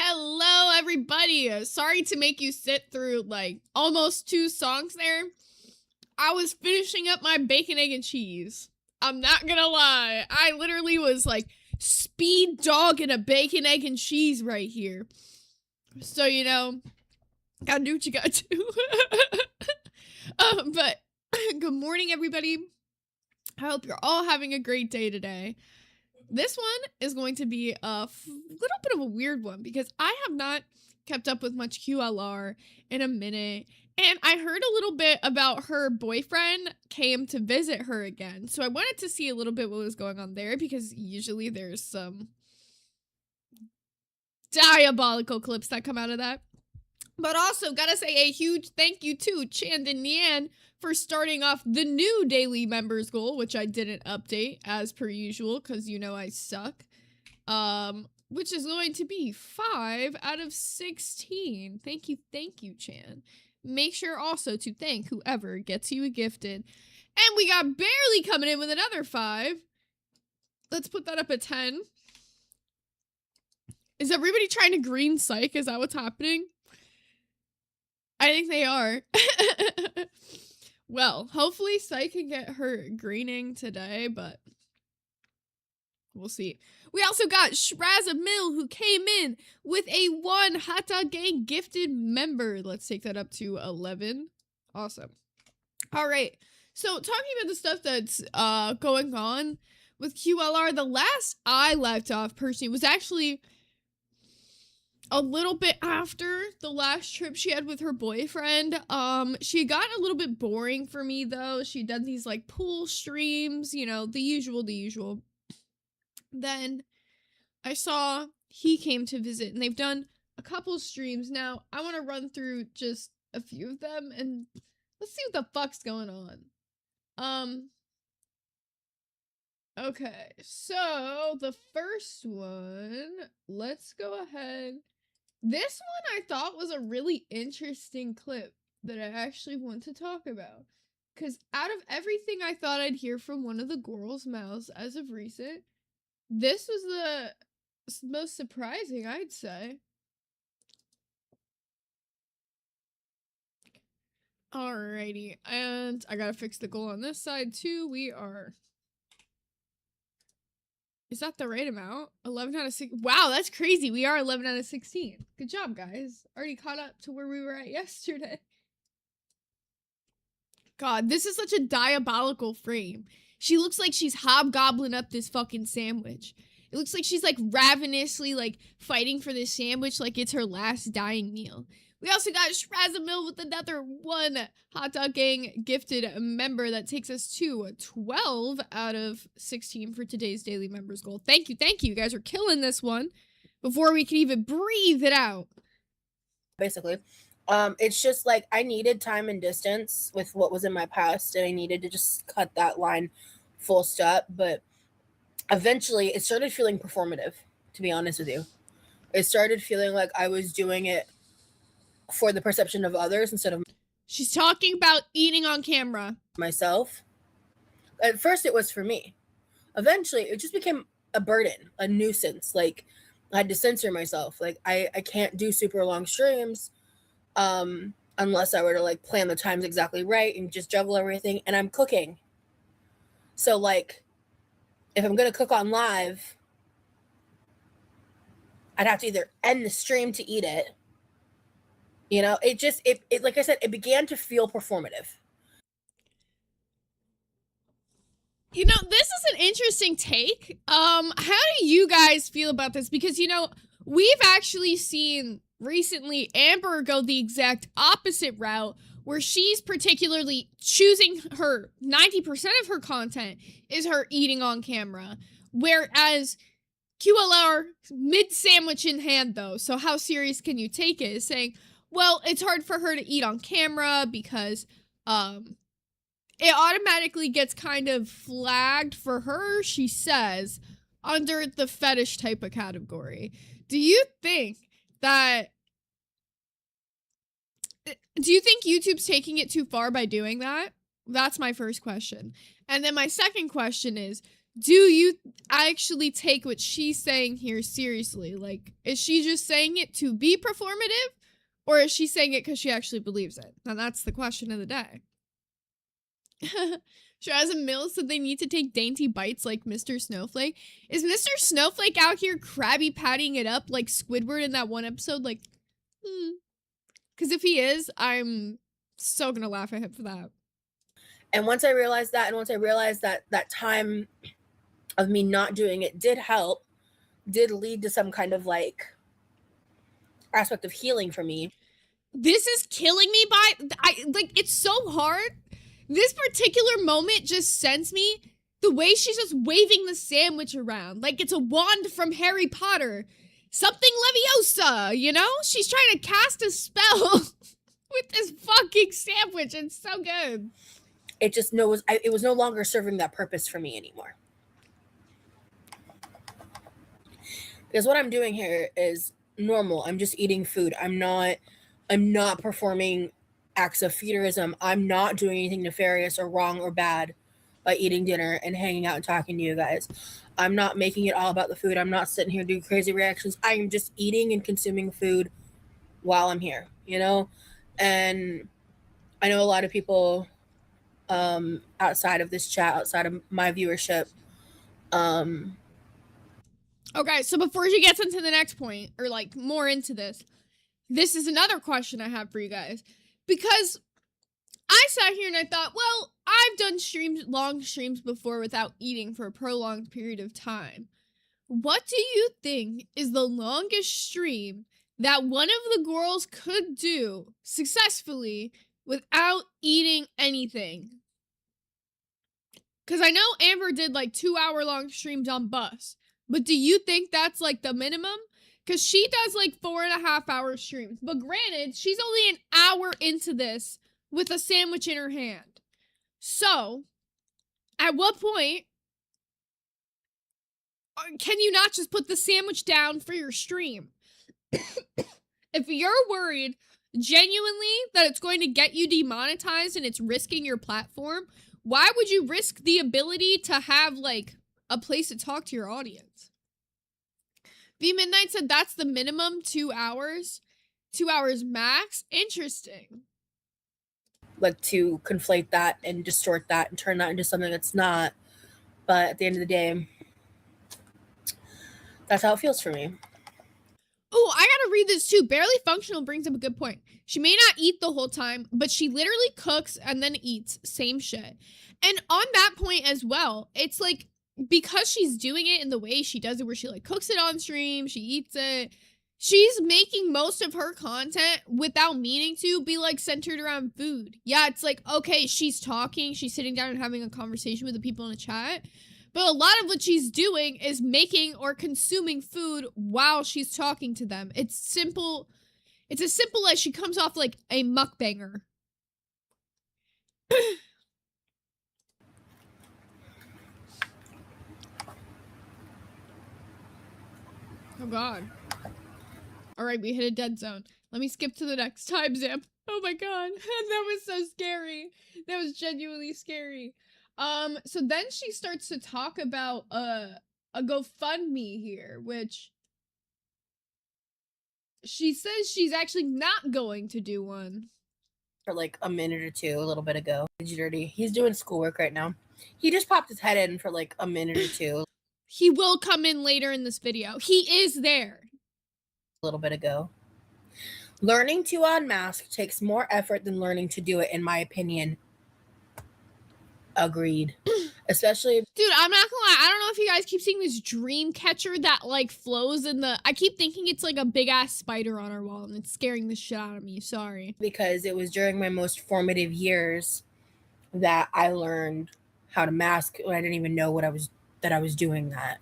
Hello, everybody. Sorry to make you sit through like almost 2 songs there. I was finishing up my bacon, egg, and cheese. I'm not gonna lie. I literally was like speed dogging a bacon, egg, and cheese right here. So, you know, gotta do what you gotta do. But good morning, everybody. I hope you're all having a great day today. This one is going to be a little bit of a weird one because I have not kept up with much QLR in a minute. And I heard a little bit about her boyfriend came to visit her again. So I wanted to see a little bit what was going on there because usually there's some diabolical clips that come out of that. But also, gotta say a huge thank you to Chandon Nian for starting off the new daily members goal, which I didn't update as per usual, because you know I suck. Which is going to be 5 out of 16. Thank you, Chan. Make sure also to thank whoever gets you a gifted. And we got Barely coming in with another 5. Let's put that up at 10. Is everybody trying to green psych? Is that what's happening? I think they are. Well, hopefully Psy can get her greening today, but we'll see. We also got Shraza Mill, who came in with a 1 Hot Dog Gang gifted member. Let's take that up to 11. Awesome. All right. So talking about the stuff that's going on with QLR, the last I left off personally was actually a little bit after the last trip she had with her boyfriend. She got a little bit boring for me though. She did these like pool streams, you know, the usual. Then I saw he came to visit and they've done a couple streams. Now I want to run through just a few of them and let's see what the fuck's going on. Okay, so the first one, let's go ahead. This one I thought was a really interesting clip that I actually want to talk about. Because out of everything I thought I'd hear from one of the girls' mouths as of recent, this was the most surprising, I'd say. Alrighty, and I gotta fix the goal on this side too. We are... Is that the right amount? 11 out of 6. Wow, that's crazy. We are 11 out of 16. Good job, guys. Already caught up to where we were at yesterday. God, this is such a diabolical frame. She looks like she's hobgobbling up this fucking sandwich. It looks like she's like ravenously like fighting for this sandwich like it's her last dying meal. We also got Shrazamil with another 1 Hot Dog Gang gifted member that takes us to 12 out of 16 for today's daily members goal. Thank you. You guys are killing this one before we can even breathe it out. Basically, it's just like I needed time and distance with what was in my past and I needed to just cut that line full stop. But eventually it started feeling performative, to be honest with you. It started feeling like I was doing it for the perception of others instead of... She's talking about eating on camera. Myself. At first it was for me. Eventually it just became a burden, a nuisance. Like I had to censor myself. Like I can't do super long streams unless I were to like plan the times exactly right and just juggle everything. And I'm cooking. So like if I'm gonna cook on live, I'd have to either end the stream to eat it. You know, it like I said, it began to feel performative. You know, this is an interesting take. How do you guys feel about this? Because, you know, we've actually seen recently Amber go the exact opposite route, where she's particularly choosing her 90% of her content is her eating on camera. Whereas QLR, mid sandwich in hand though, so how serious can you take it? Is saying, well, it's hard for her to eat on camera because it automatically gets kind of flagged for her, she says, under the fetish type of category. Do you think that YouTube's taking it too far by doing that? That's my first question. And then my second question is, do you actually take what she's saying here seriously? Like, is she just saying it to be performative? Or is she saying it because she actually believes it? And that's the question of the day. Shaz and Mills said they need to take dainty bites like Mr. Snowflake. Is Mr. Snowflake out here Krabby Pattying it up like Squidward in that one episode? Like, Because if he is, I'm so gonna laugh at him for that. And once I realized that, and once I realized that that time of me not doing it did help, did lead to some kind of like aspect of healing for me. This is killing me it's so hard. This particular moment just sends me the way she's just waving the sandwich around like it's a wand from Harry Potter. Something Leviosa, you know? She's trying to cast a spell with this fucking sandwich. It's so good. It just knows it was no longer serving that purpose for me anymore. Because what I'm doing here is normal. I'm just eating food. I'm not performing acts of feederism. I'm not doing anything nefarious or wrong or bad by eating dinner and hanging out and talking to you guys. I'm not making it all about the food. I'm not sitting here doing crazy reactions. I am just eating and consuming food while I'm here, you know? And I know a lot of people outside of this chat, outside of my viewership. Okay, so before she gets into the next point, or like more into this is another question I have for you guys. Because I sat here and I thought, well, I've done long streams before without eating for a prolonged period of time. What do you think is the longest stream that one of the girls could do successfully without eating anything? Because I know Amber did like 2-hour-long streams on Bus, but do you think that's like the minimum? Because she does like 4.5-hour streams. But granted, she's only an hour into this with a sandwich in her hand. So, at what point can you not just put the sandwich down for your stream? If you're worried genuinely that it's going to get you demonetized and it's risking your platform, why would you risk the ability to have like a place to talk to your audience? V Midnight said that's the minimum, 2 hours. 2 hours max. Interesting. Like to conflate that and distort that and turn that into something that's not. But at the end of the day, that's how it feels for me. Oh, I gotta read this too. Barely Functional brings up a good point. She may not eat the whole time, but she literally cooks and then eats. Same shit. And on that point as well, it's like, because she's doing it in the way she does it, where she like cooks it on stream, she eats it, she's making most of her content without meaning to be like centered around food. Yeah, it's like, okay, she's talking, she's sitting down and having a conversation with the people in the chat, but a lot of what she's doing is making or consuming food while she's talking to them. It's simple. It's as simple as she comes off like a mukbanger. Oh god. Alright, we hit a dead zone. Let me skip to the next time, Zip. Oh my god. That was so scary. That was genuinely scary. So then she starts to talk about a GoFundMe here, which she says she's actually not going to do one. For like a minute or two, a little bit ago. Dirty. He's doing schoolwork right now. He just popped his head in for like a minute or two. He will come in later in this video. He is there. A little bit ago. Learning to unmask takes more effort than learning to do it, in my opinion. Agreed. especially Dude, I'm not gonna lie. I don't know if you guys keep seeing this dream catcher that like flows in the. I keep thinking it's like a big ass spider on our wall, and it's scaring the shit out of me. Sorry. because it was during my most formative years that I learned how to mask when I didn't even know I was doing that.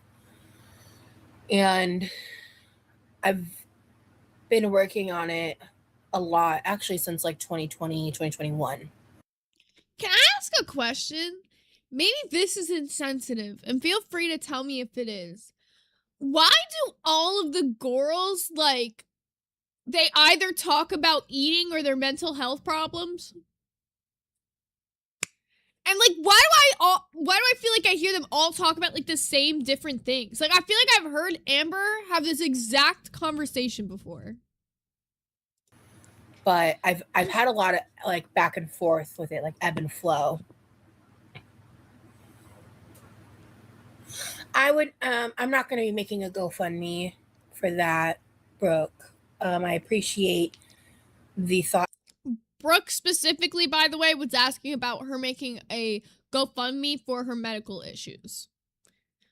And I've been working on it a lot, actually since like 2020, 2021. Can I ask a question? Maybe this is insensitive, and feel free to tell me if it is. Why do all of the girls like they either talk about eating or their mental health problems? And like why do I feel like I hear them all talk about like the same different things? Like I feel like I've heard Amber have this exact conversation before. But I've had a lot of like back and forth with it, like ebb and flow. I'm not going to be making a GoFundMe for that, Brooke. I appreciate the thought. Brooke specifically, by the way, was asking about her making a GoFundMe for her medical issues.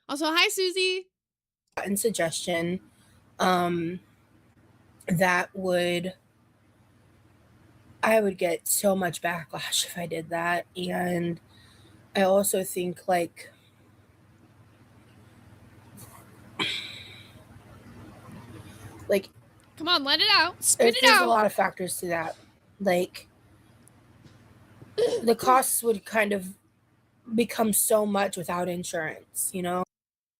Also, hi Susie. And suggestion that I would get so much backlash if I did that. And I also think like Come on, let it out. Spit it there's a out. lot of factors to that. Like the costs would kind of become so much without insurance, you know?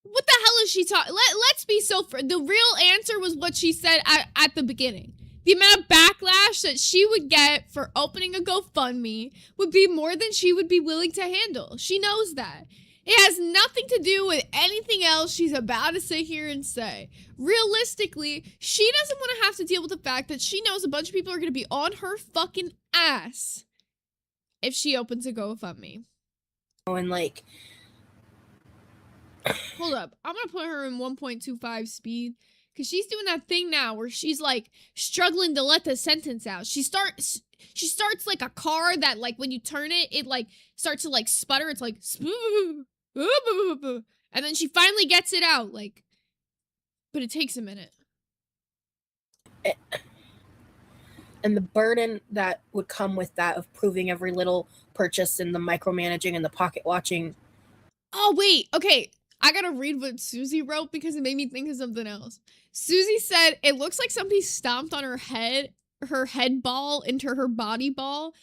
What the hell is she talking? Let's be so fair. The real answer was what she said at the beginning. The amount of backlash that she would get for opening a GoFundMe would be more than she would be willing to handle. She knows that. It has nothing to do with anything else she's about to sit here and say. Realistically, she doesn't want to have to deal with the fact that she knows a bunch of people are going to be on her fucking ass if she opens a GoFundMe. And like, hold up, I'm gonna put her in 1.25 speed because she's doing that thing now where she's like struggling to let the sentence out. She starts like a car that like when you turn it, it like starts to like sputter. It's like, and then she finally gets it out, like, but it takes a minute. And the burden that would come with that of proving every little purchase and the micromanaging and the pocket watching. Oh, wait. Okay. I gotta read what Susie wrote because it made me think of something else. Susie said, it looks like somebody stomped on her head ball into her body ball.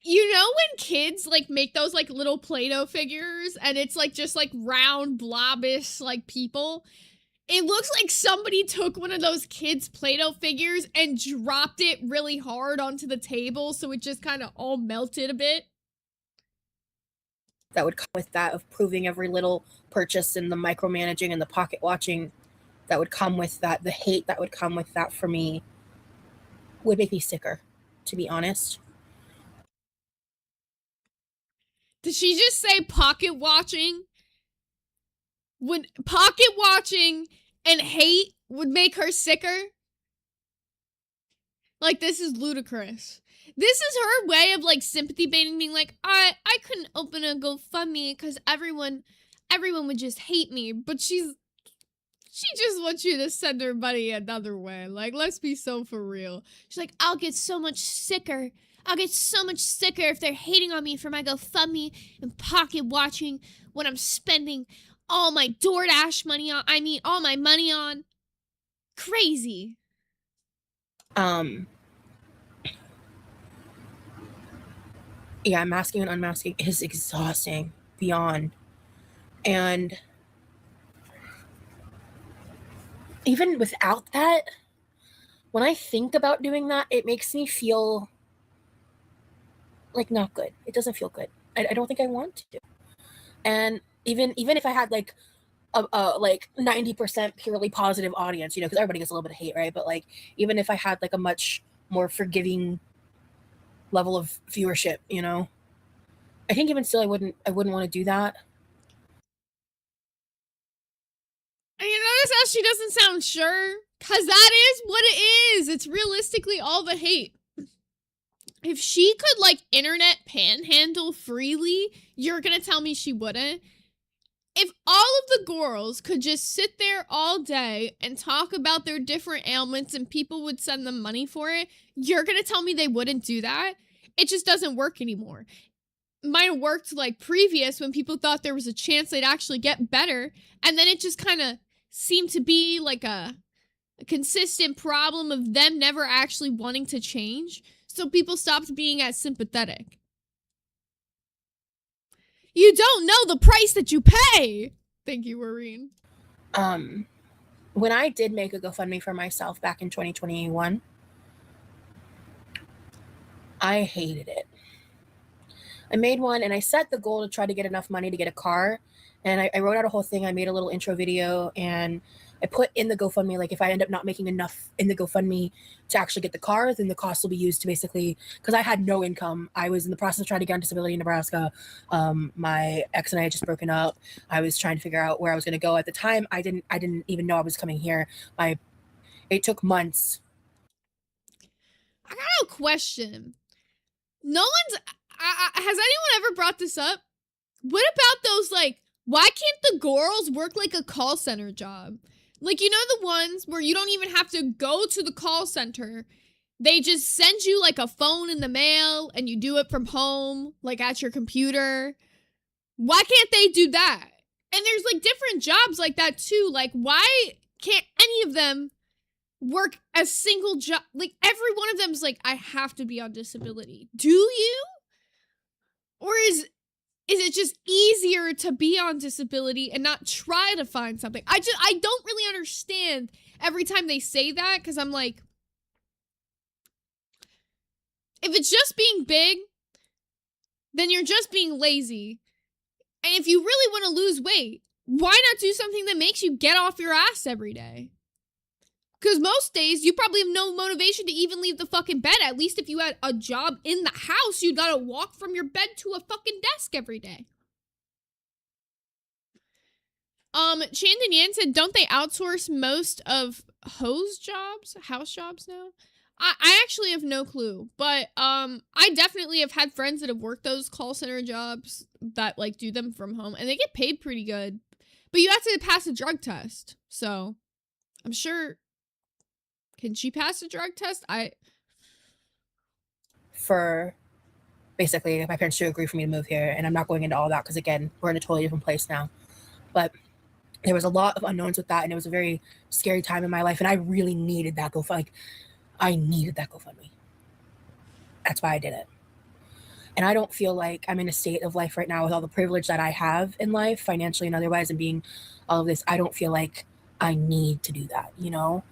You know when kids like make those like little Play-Doh figures and it's like just like round blobbish like people? It looks like somebody took one of those kids' Play-Doh figures and dropped it really hard onto the table so it just kind of all melted a bit. That would come with that of proving every little purchase and the micromanaging and the pocket watching that would come with that, the hate that would come with that for me would make me sicker, to be honest. Did she just say pocket watching? Would pocket watching and hate would make her sicker? Like, this is ludicrous. This is her way of like sympathy baiting, being like, I couldn't open a GoFundMe because everyone would just hate me. But she just wants you to send her money another way. Like, let's be so for real. She's like, I'll get so much sicker. I'll get so much sicker if they're hating on me for my GoFundMe and pocket watching when I'm spending all my DoorDash money on. I mean, all my money on. Crazy. Yeah, masking and unmasking is exhausting beyond. And even without that, when I think about doing that, it makes me feel like not good. It doesn't feel good. I don't think I want to. And even if I had like a like 90% purely positive audience, you know, because everybody gets a little bit of hate, right? But like even if I had like a much more forgiving level of viewership, you know, I think even still I wouldn't want to do that. And you notice how she doesn't sound sure? Because that is what it is. It's realistically all the hate. If she could, like, internet panhandle freely, you're gonna tell me she wouldn't? If all of the girls could just sit there all day and talk about their different ailments and people would send them money for it, you're gonna tell me they wouldn't do that? It just doesn't work anymore. Might have worked like previous when people thought there was a chance they'd actually get better, and then it just kind of seemed to be like a consistent problem of them never actually wanting to change, so people stopped being as sympathetic. You don't know the price that you pay. Thank you, Wareen. When I did make a GoFundMe for myself back in 2021, I hated it. I made one and I set the goal to try to get enough money to get a car. And I wrote out a whole thing. I made a little intro video and I put in the GoFundMe, like if I end up not making enough in the GoFundMe to actually get the car, then the cost will be used to basically, because I had no income. I was in the process of trying to get on disability in Nebraska. My ex and I had just broken up. I was trying to figure out where I was going to go. At the time, I didn't even know I was coming here. It took months. I got a question. No one's, has anyone ever brought this up? What about those, like, why can't the girls work like a call center job? Like, you know, the ones where you don't even have to go to the call center. They just send you like a phone in the mail and you do it from home, like at your computer. Why can't they do that? And there's like different jobs like that too. Like, why can't any of them work a single job? Like, every one of them's like, I have to be on disability. Do you? Or is it just easier to be on disability and not try to find something? I don't really understand every time they say that, because I'm like, if it's just being big, then you're just being lazy. And if you really want to lose weight, why not do something that makes you get off your ass every day? Because most days, you probably have no motivation to even leave the fucking bed. At least if you had a job in the house, you'd gotta walk from your bed to a fucking desk every day. Chandon Yan said, don't they outsource most of house jobs now? I actually have no clue, but I definitely have had friends that have worked those call center jobs that like do them from home, and they get paid pretty good. But you have to pass a drug test, so I'm sure. Can she pass a drug test? For basically, my parents do agree for me to move here, and I'm not going into all that because again, we're in a totally different place now. But there was a lot of unknowns with that, and it was a very scary time in my life, and I really needed that GoFundMe. Like, I needed that GoFundMe. That's why I did it. And I don't feel like I'm in a state of life right now with all the privilege that I have in life, financially and otherwise, and being all of this. I don't feel like I need to do that, you know?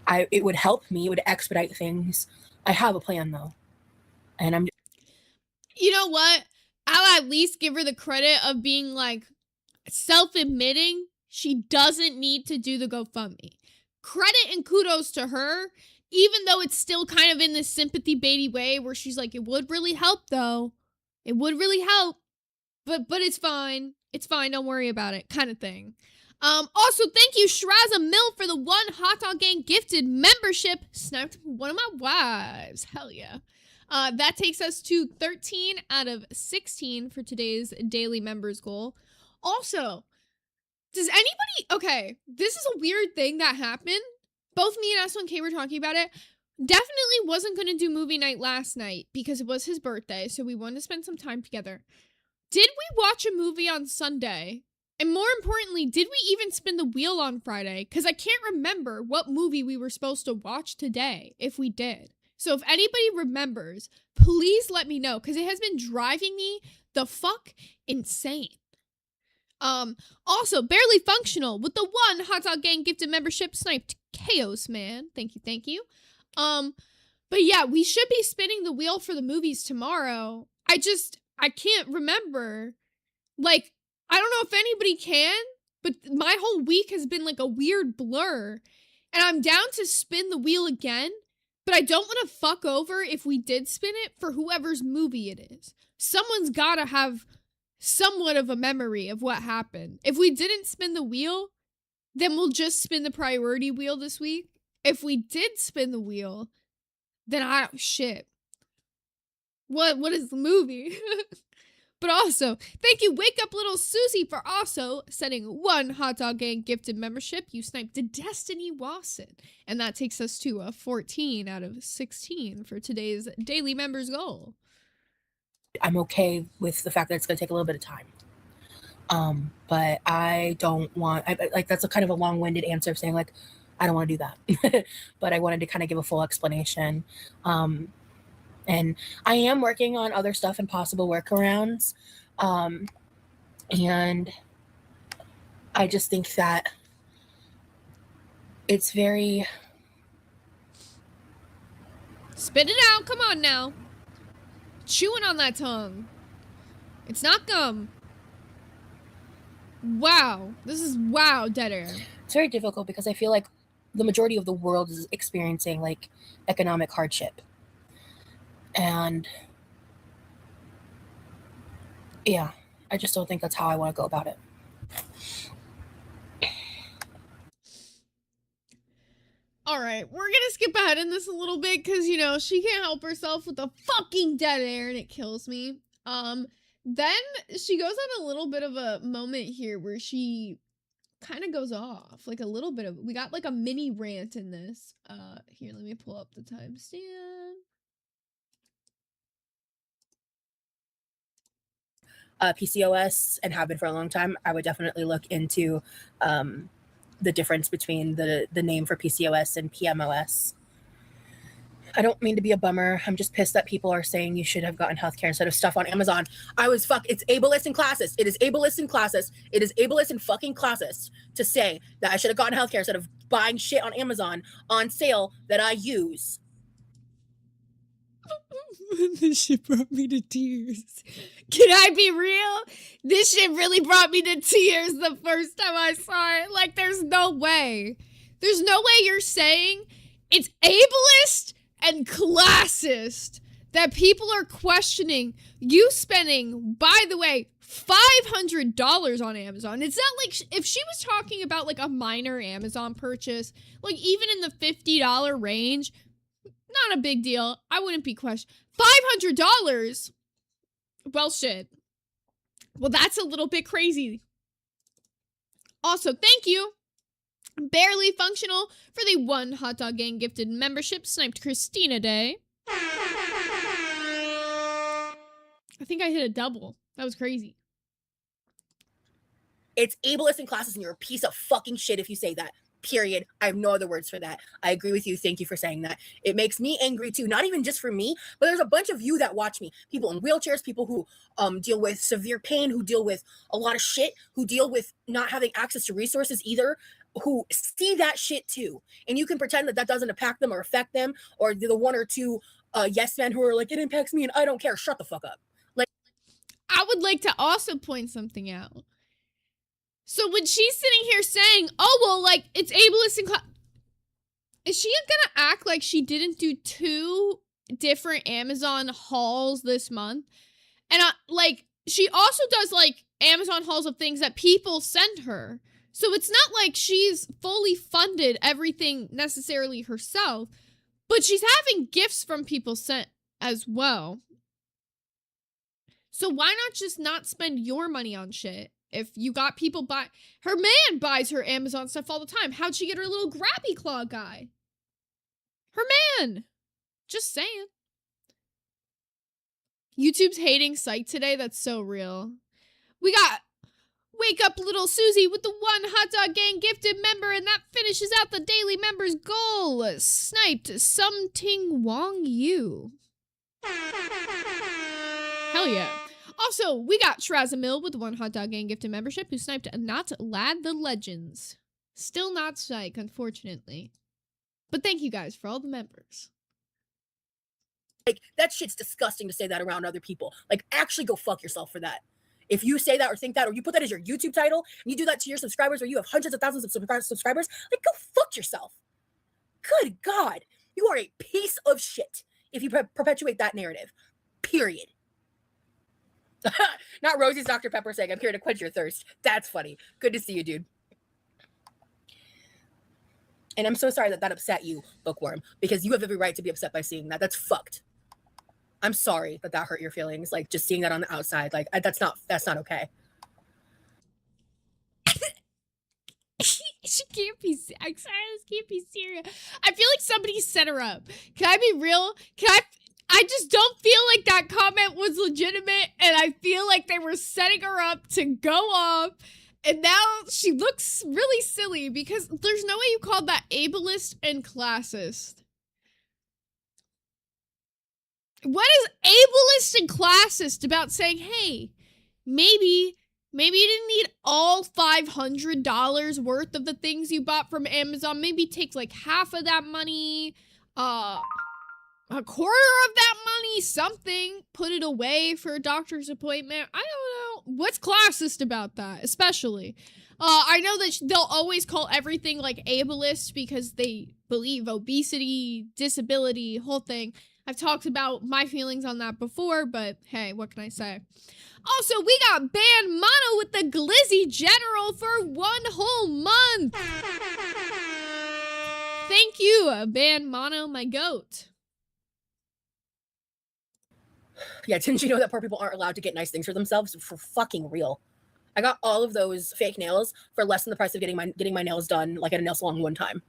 It would help me. It would expedite things. I have a plan though, and I'm. You know what? I'll at least give her the credit of being like self-admitting she doesn't need to do the GoFundMe. Credit and kudos to her, even though it's still kind of in this sympathy baity way where she's like, it would really help though. It would really help, but it's fine. It's fine. Don't worry about it, kind of thing. Also, thank you, Shraza Mill, for the 1 Hot Dog Gang gifted membership. Sniped one of my wives. Hell yeah. That takes us to 13 out of 16 for today's daily members goal. Also, does anybody... Okay, this is a weird thing that happened. Both me and S1K were talking about it. Definitely wasn't going to do movie night last night because it was his birthday, so we wanted to spend some time together. Did we watch a movie on Sunday? And more importantly, did we even spin the wheel on Friday? Because I can't remember what movie we were supposed to watch today, if we did. So if anybody remembers, please let me know, because it has been driving me the fuck insane. Also, Barely Functional with the 1 Hot Dog Gang gifted membership. Sniped Chaos Man. Thank you. But yeah, we should be spinning the wheel for the movies tomorrow. I can't remember. Like, I don't know if anybody can, but my whole week has been like a weird blur. And I'm down to spin the wheel again, but I don't want to fuck over if we did spin it for whoever's movie it is. Someone's gotta have somewhat of a memory of what happened. If we didn't spin the wheel, then we'll just spin the priority wheel this week. If we did spin the wheel, then shit. What is the movie? But also, thank you, Wake Up Little Susie, for also sending 1 Hot Dog Gang gifted membership. You sniped Destiny Wasson. And that takes us to a 14 out of 16 for today's daily members goal. I'm okay with the fact that it's going to take a little bit of time. But I don't want, like, that's a kind of a long-winded answer of saying, like, I don't want to do that. But I wanted to kind of give a full explanation. And I am working on other stuff and possible workarounds. And I just think that it's very... Spit it out. Come on now. Chewing on that tongue. It's not gum. Wow. This is dead air. It's very difficult because I feel like the majority of the world is experiencing, like, economic hardship. And yeah, I just don't think that's how I want to go about it. All right, we're gonna skip ahead in this a little bit because, you know, she can't help herself with the fucking dead air and it kills me. Then she goes on a little bit of a moment here where she kind of goes off, like a little bit of, we got like a mini rant in this. Here, let me pull up the timestamp. PCOS and have been for a long time, I would definitely look into the difference between the name for PCOS and PMOS. I don't mean to be a bummer. I'm just pissed that people are saying you should have gotten healthcare instead of stuff on Amazon. It's ableist and classist. It is ableist and classist. It is ableist and fucking classist to say that I should have gotten healthcare instead of buying shit on Amazon on sale that I use. This shit brought me to tears. Can I be real? This shit really brought me to tears the first time I saw it. Like, there's no way. There's no way you're saying it's ableist and classist that people are questioning you spending, by the way, $500 on Amazon. It's not like if she was talking about like a minor Amazon purchase, like even in the $50 range, not a big deal. I wouldn't be questioned. $500? Well, shit. Well, that's a little bit crazy. Also, thank you, Barely Functional, for the 1 Hot Dog Gang gifted membership. Sniped Christina Day. I think I hit a double. That was crazy. It's ableist and classist, and you're a piece of fucking shit if you say that. Period. I have no other words for that. I agree with you. Thank you for saying that. It makes me angry too. Not even just for me, but there's a bunch of you that watch me. People in wheelchairs, people who deal with severe pain, who deal with a lot of shit, who deal with not having access to resources either, who see that shit too. And you can pretend that that doesn't impact them or affect them, or the 1 or 2 yes men who are like, it impacts me and I don't care. Shut the fuck up. Like, I would like to also point something out. So when she's sitting here saying, oh, well, like, it's ableist and is she gonna act like she didn't do 2 different Amazon hauls this month? And, like, she also does, like, Amazon hauls of things that people send her. So it's not like she's fully funded everything necessarily herself, but she's having gifts from people sent as well. So why not just not spend your money on shit? If you got people buy, her man buys her Amazon stuff all the time. How'd she get her little grabby claw guy? Her man. Just saying. YouTube's hating Psych today. That's so real. We got Wake Up Little Susie with the 1 Hot Dog Gang gifted member, and that finishes out the daily members goal. Sniped Something Wong Yu. Hell yeah. Also, we got Shrazamil with the 1 Hot Dog Gang gifted membership, who sniped Not Lad the Legends. Still not Psych, unfortunately. But thank you guys for all the members. Like, that shit's disgusting to say that around other people. Like, actually go fuck yourself for that. If you say that or think that, or you put that as your YouTube title, and you do that to your subscribers, or you have hundreds of thousands of subscribers, like, go fuck yourself. Good God. You are a piece of shit if you perpetuate that narrative. Period. Not Rosie's Dr. Pepper saying, I'm here to quench your thirst. That's funny. Good to see you, dude. And I'm so sorry that upset you, Bookworm, because you have every right to be upset by seeing that. That's fucked. I'm sorry that that hurt your feelings. Like just seeing that on the outside, like that's not okay. She can't be. I'm sorry, this can't be serious. I feel like somebody set her up. Can I be real? I just don't feel like that comment was legitimate, and I feel like they were setting her up to go off. And now she looks really silly because there's no way you called that ableist and classist. What is ableist and classist about saying, hey, maybe you didn't need all $500 worth of the things you bought from Amazon. Maybe take like half of that money, a quarter of that money, something, put it away for a doctor's appointment. I don't know. What's classist about that, especially? I know that they'll always call everything like ableist because they believe obesity, disability, whole thing. I've talked about my feelings on that before, but hey, what can I say? Also, we got Band Mono with the Glizzy General for 1 whole month. Thank you, Band Mono, my goat. Yeah, didn't you know that poor people aren't allowed to get nice things for themselves? For fucking real. I got all of those fake nails for less than the price of getting my nails done like at a nail salon one time.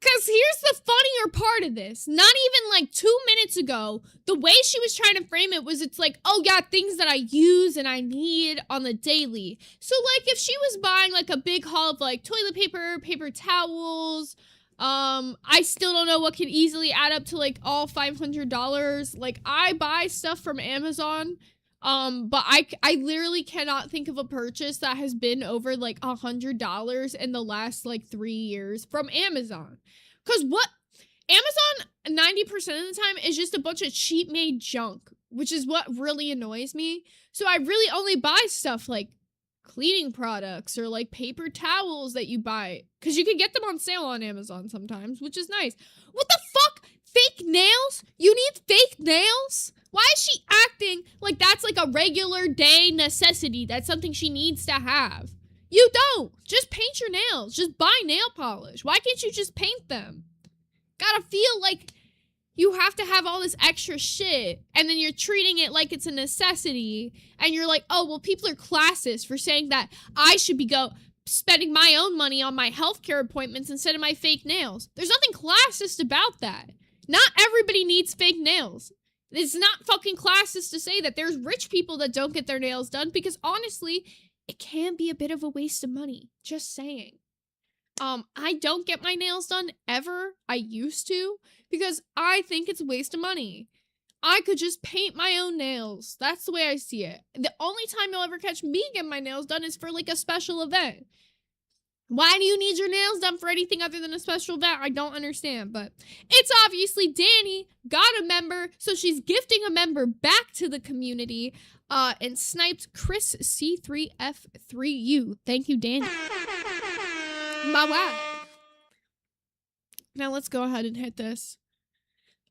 Because here's the funnier part of this. Not even like 2 minutes ago, the way she was trying to frame it was it's like, oh yeah, things that I use and I need on the daily. So like if she was buying like a big haul of like toilet paper, paper towels, I still don't know what could easily add up to like all $500. Like I buy stuff from Amazon, but I literally cannot think of a purchase that has been over like $100 in the last like 3 years from Amazon. Cause what Amazon 90% of the time is just a bunch of cheap made junk, which is what really annoys me. So I really only buy stuff like cleaning products or like paper towels that you buy because you can get them on sale on Amazon sometimes, which is nice. What the fuck? Fake nails? You need fake nails? Why is she acting like that's like a regular day necessity? That's something she needs to have. You don't. Just paint your nails. Just buy nail polish. Why can't you just paint them? Gotta feel like you have to have all this extra shit, and then you're treating it like it's a necessity, and you're like, oh, well, people are classist for saying that I should be spending my own money on my healthcare appointments instead of my fake nails. There's nothing classist about that. Not everybody needs fake nails. It's not fucking classist to say that. There's rich people that don't get their nails done because honestly, it can be a bit of a waste of money. Just saying. I don't get my nails done ever. I used to because I think it's a waste of money. I could just paint my own nails. That's the way I see it. The only time you'll ever catch me getting my nails done is for like a special event. Why do you need your nails done for anything other than a special event? I don't understand, but it's obviously Danny got a member, so she's gifting a member back to the community, and sniped Chris C3F3U. Thank you, Danny. My wife. Now let's go ahead and hit this.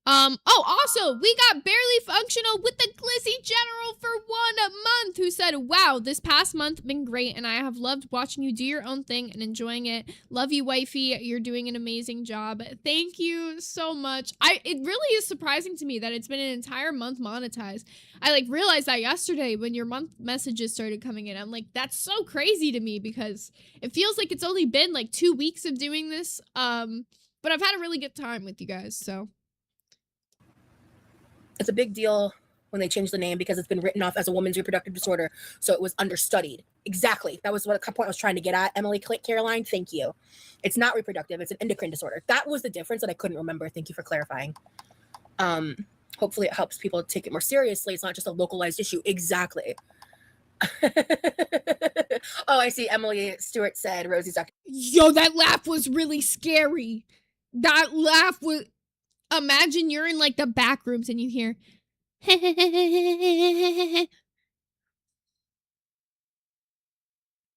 Also, we got Barely Functional with the Glizzy General for 1 month, who said, wow, this past month been great, and I have loved watching you do your own thing and enjoying it. Love you, wifey. You're doing an amazing job. Thank you so much. It really is surprising to me that it's been an entire month monetized. I like realized that yesterday when your month messages started coming in. I'm like, that's so crazy to me because it feels like it's only been like 2 weeks of doing this. But I've had a really good time with you guys, so. It's a big deal when they change the name because it's been written off as a woman's reproductive disorder. So it was understudied. Exactly. That was what a point I was trying to get at. Emily Caroline, thank you. It's not reproductive. It's an endocrine disorder. That was the difference that I couldn't remember. Thank you for clarifying. Hopefully it helps people take it more seriously. It's not just a localized issue. Exactly. Oh, I see. Emily Stewart said Rosie's doctor. Yo, that laugh was really scary. That laugh was... Imagine you're in like the back rooms and you hear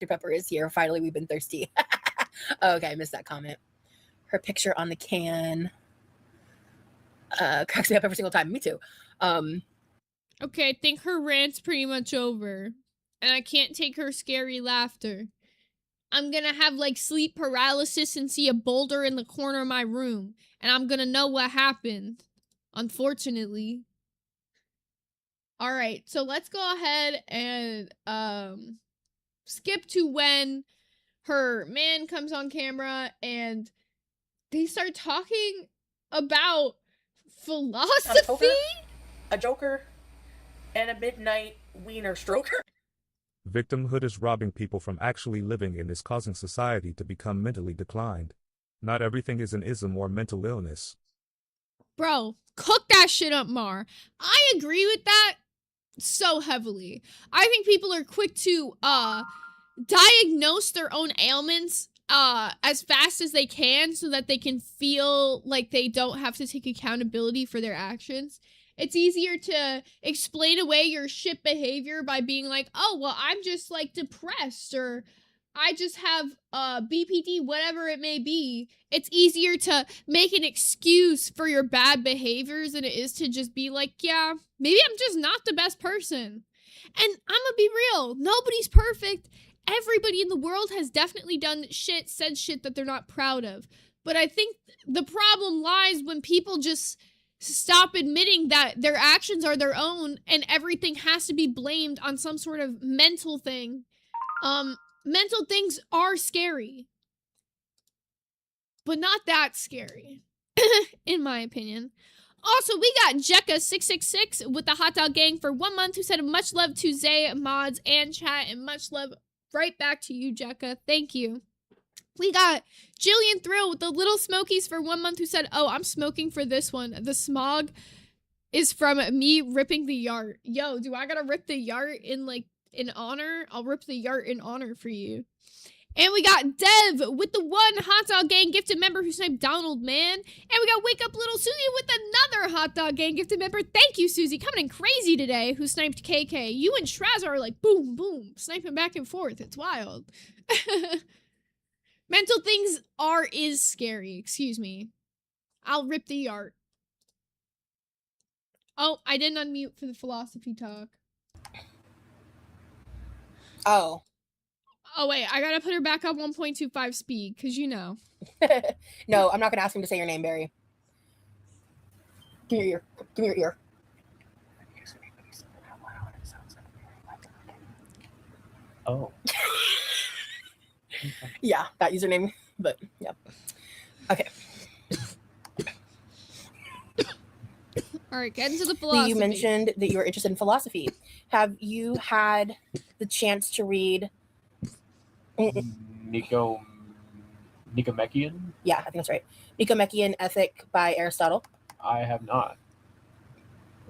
Pepper is here. Finally, we've been thirsty. Okay, I missed that comment. Her picture on the can cracks me up every single time. Me too. Okay, I think her rant's pretty much over. And I can't take her scary laughter. I'm gonna have like sleep paralysis and see a boulder in the corner of my room, and I'm gonna know what happened. Unfortunately. All right, so let's go ahead and skip to when her man comes on camera and they start talking about philosophy. A joker, and a midnight wiener stroker. Victimhood is robbing people from actually living and is causing society to become mentally declined. Not everything is an ism or mental illness. Bro, cook that shit up, Mar. I agree with that so heavily. I think people are quick to diagnose their own ailments as fast as they can so that they can feel like they don't have to take accountability for their actions. It's easier to explain away your shit behavior by being like, oh, well, I'm just like depressed, or I just have BPD, whatever it may be. It's easier to make an excuse for your bad behaviors than it is to just be like, yeah, maybe I'm just not the best person. And I'm gonna be real, nobody's perfect. Everybody in the world has definitely done shit, said shit that they're not proud of. But I think the problem lies when people just stop admitting that their actions are their own and everything has to be blamed on some sort of mental thing. Mental things are scary, but not that scary, in my opinion. Also, we got Jekka666 with the Hot Dog Gang for 1 month, who said much love to Zay, mods, and chat, and much love right back to you, Jekka. Thank you. We got Jillian Thrill with the Little Smokies for 1 month, who said, oh, I'm smoking for this one. The smog is from me ripping the yart. Yo, do I gotta rip the yart in honor? I'll rip the yart in honor for you. And we got Dev with the 1 Hot Dog Gang gifted member who sniped Donald, man. And we got Wake Up Little Susie with another Hot Dog Gang gifted member. Thank you, Susie, coming in crazy today, who sniped KK. You and Shraz are like boom, boom, sniping back and forth. It's wild. Mental things is scary. Excuse me. I'll rip the yart. Oh, I didn't unmute for the philosophy talk. Oh. Oh, wait. I gotta put her back up 1.25 speed, because you know. No, I'm not gonna ask him to say your name, Barry. Give me your ear. Give me your ear. Oh. Yeah, that username, but yeah. Okay. All right, get into the philosophy. You mentioned that you were interested in philosophy. Have you had the chance to read Nicomachean? Yeah, I think that's right. Nicomachean Ethic by Aristotle? I have not.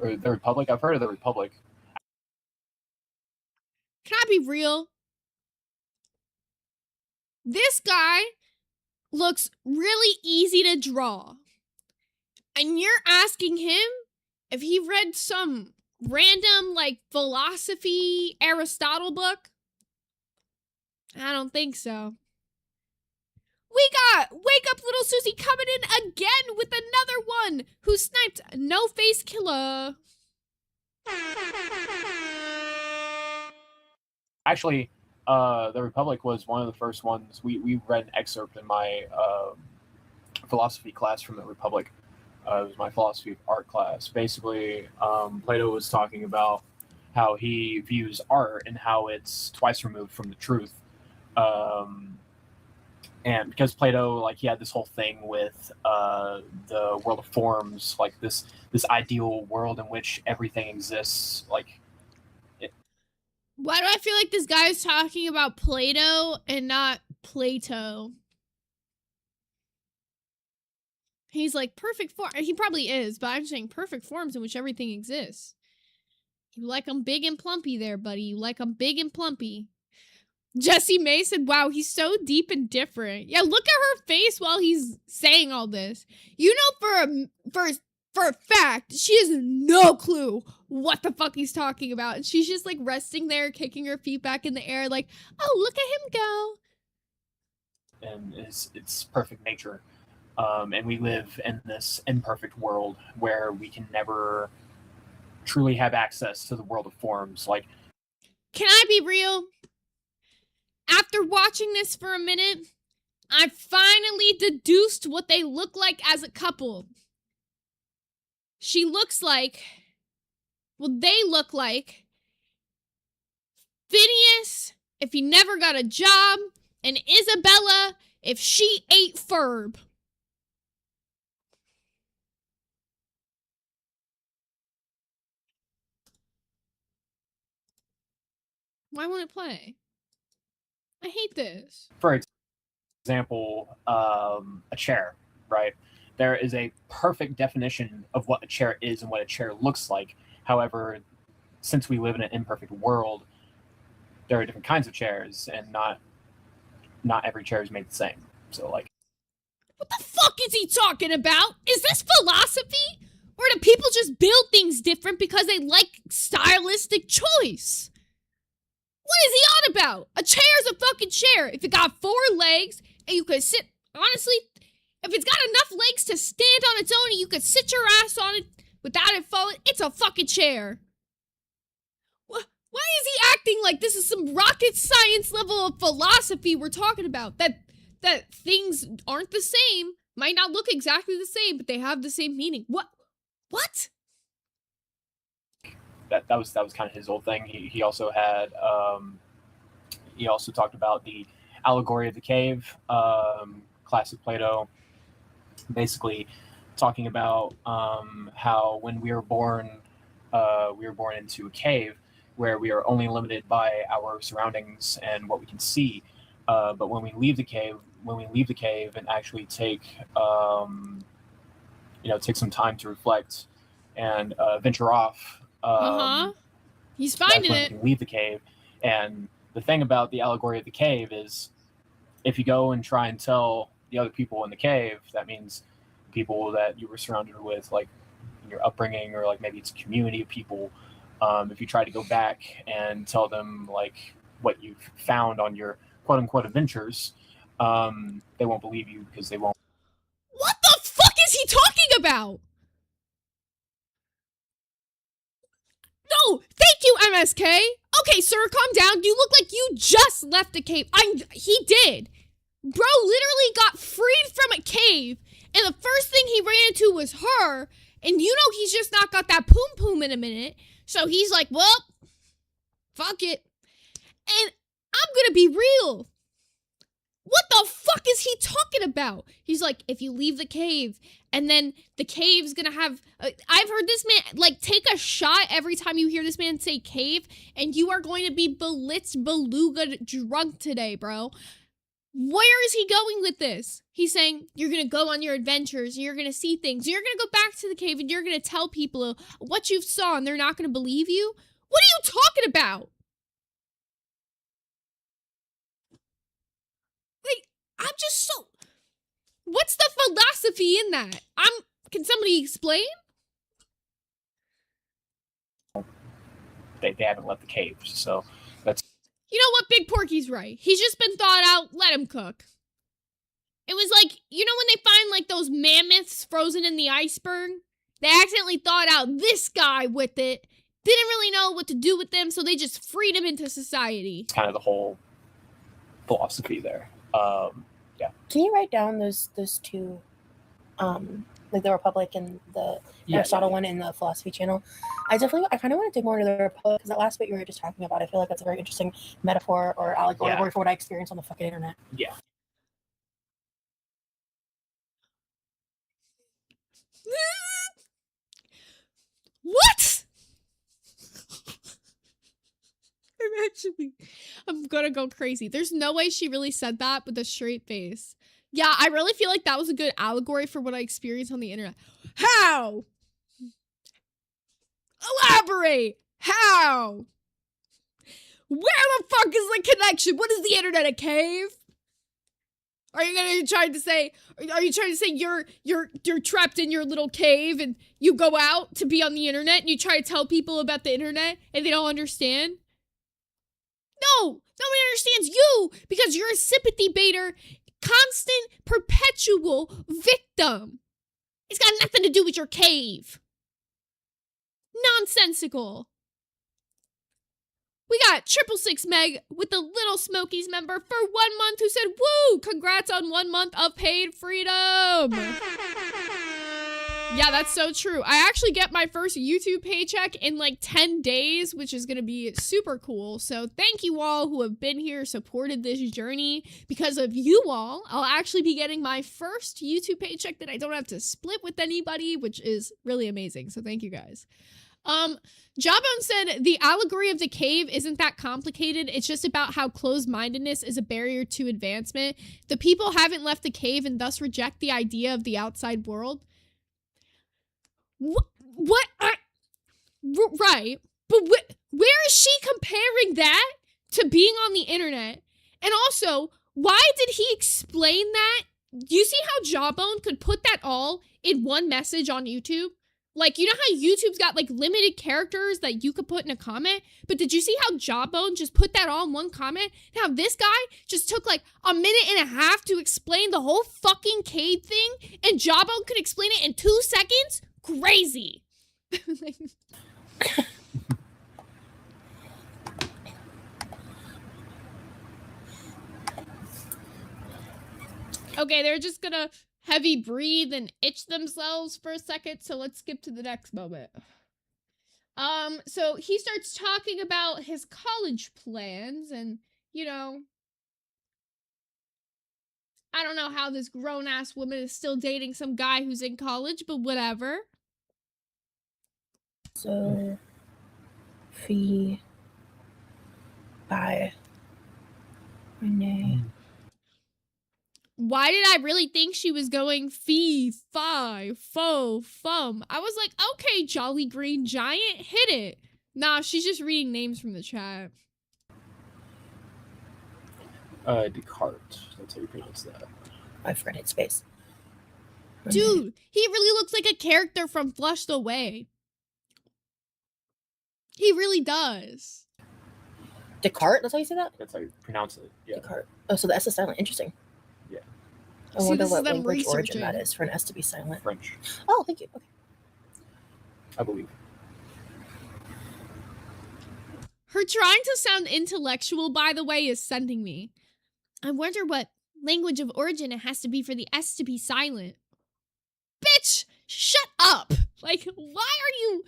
Or the Republic? I've heard of the Republic. Can I be real? This guy looks really easy to draw. And you're asking him if he read some random, philosophy Aristotle book? I don't think so. We got Wake Up Little Susie coming in again with another one who sniped No Face Killer. Actually, the Republic was one of the first ones. We read an excerpt in my philosophy class from the Republic. It was my philosophy of art class. Basically, Plato was talking about how he views art and how it's twice removed from the truth. And because Plato, he had this whole thing with the world of forms, this ideal world in which everything exists, Why do I feel like this guy is talking about Plato and not Plato? He's like, perfect form. He probably is, but I'm saying perfect forms in which everything exists. You like them big and plumpy there, buddy. You like them big and plumpy. Jesse May said, wow, he's so deep and different. Yeah, look at her face while he's saying all this. You know for a fact, she has no clue what the fuck he's talking about. And she's just resting there, kicking her feet back in the air like, oh, look at him go. And it's perfect nature. And we live in this imperfect world where we can never truly have access to the world of forms. Can I be real? after watching this for a minute, I finally deduced what they look like as a couple. She looks like, well, they look like Phineas if he never got a job, and Isabella if she ate Ferb. Why won't it play? I hate this. For example, a chair, right? There is a perfect definition of what a chair is and what a chair looks like. However, since we live in an imperfect world, there are different kinds of chairs, and not every chair is made the same. So, like, What the fuck is he talking about? Is this philosophy? Or do people just build things different because they like stylistic choice? What is he on about? A chair's a fucking chair. If it got 4 legs and you could sit, honestly, if it's got enough legs to stand on its own and you could sit your ass on it without it falling, it's a fucking chair. Why is he acting like this is some rocket science level of philosophy we're talking about? That things aren't the same, might not look exactly the same, but they have the same meaning. What? that was kind of his whole thing. He also had he also talked about the allegory of the cave, classic Plato, basically talking about how when we were born into a cave where we are only limited by our surroundings and what we can see. But when we leave the cave and actually take take some time to reflect and venture off, He's finding that's when it. we can leave the cave. And the thing about the allegory of the cave is, if you go and try and tell the other people in the cave, that means people that you were surrounded with, like in your upbringing, or like maybe it's a community of people. If you try to go back and tell them like what you've found on your quote unquote adventures, they won't believe you because they won't. What the fuck is he talking about? No, thank you, MSK. Okay, sir, calm down. You look like you just left a cave. He did. Bro literally got freed from a cave, and the first thing he ran into was her, and you know he's just not got that poom poom in a minute, so he's like, well, fuck it. And I'm gonna be real. What the fuck is he talking about? He's like, if you leave the cave, and then the cave's gonna have... I've heard this man, like, take a shot every time you hear this man say cave, and you are going to be blitzed beluga drunk today, bro. Where is he going with this? He's saying, you're gonna go on your adventures, you're gonna see things, you're gonna go back to the cave, and you're gonna tell people what you saw, and they're not gonna believe you? What are you talking about? I'm just so... What's the philosophy in that? Can somebody explain? They haven't left the cave, so that's... You know what? Big Porky's right. He's just been thawed out. Let him cook. It was like, you know when they find like those mammoths frozen in the iceberg? They accidentally thawed out this guy with it. Didn't really know what to do with them, so they just freed him into society. kind of the whole philosophy there. Yeah. Can you write down those two, like the Republic and the Aristotle one in the Philosophy channel? I kind of want to dig more into the Republic, because that last bit you were just talking about, I feel like that's a very interesting metaphor or allegory for what I experience on the fucking internet. Yeah. What? I'm gonna go crazy. There's no way she really said that with a straight face. Yeah, I really feel like that was a good allegory for what I experienced on the internet. How? Elaborate. How? Where the fuck is the connection? What is the internet, a cave? Are you trying to say you're trapped in your little cave and you go out to be on the internet and you try to tell people about the internet and they don't understand? No, nobody understands you because you're a sympathy baiter, constant, perpetual victim. It's got nothing to do with your cave. Nonsensical. We got 666 Meg with the Little Smokies member for 1 month who said, woo, congrats on 1 month of paid freedom. Yeah, that's so true. I actually get my first YouTube paycheck in like 10 days, which is going to be super cool. So thank you all who have been here, supported this journey. Because of you all, I'll actually be getting my first YouTube paycheck that I don't have to split with anybody, which is really amazing. So thank you guys. Jawbone said, the allegory of the cave isn't that complicated. It's just about how closed-mindedness is a barrier to advancement. The people haven't left the cave and thus reject the idea of the outside world. What? Right. But where is she comparing that to being on the internet? And also, why did he explain that? You see how Jawbone could put that all in one message on YouTube? Like, you know how YouTube's got, like, limited characters that you could put in a comment? But did you see how Jawbone just put that all in one comment? Now, this guy just took, like, a minute and a half to explain the whole fucking cave thing, and Jawbone could explain it in 2 seconds? Crazy. Okay, they're just gonna heavy breathe and itch themselves for a second, so let's skip to the next moment. So he starts talking about his college plans and, you know, I don't know how this grown-ass woman is still dating some guy who's in college, but whatever. So, fee by Renee. Why did I really think she was going fee, fi, fo, fum? I was like, okay, Jolly Green Giant, hit it. Nah, she's just reading names from the chat. Descartes. That's how you pronounce that. I forgot its space. Dude, he really looks like a character from Flushed Away. He really does. Descartes? That's how you say that? That's how you pronounce it. Yeah. Descartes. Oh, so the S is silent. Interesting. Yeah. I See, wonder this is what them language origin researching. that is for an S to be silent. French, Oh, thank you. Okay. I believe. Her trying to sound intellectual, by the way, is sending me. I wonder what language of origin it has to be for the S to be silent. Bitch, shut up. Like, why are you...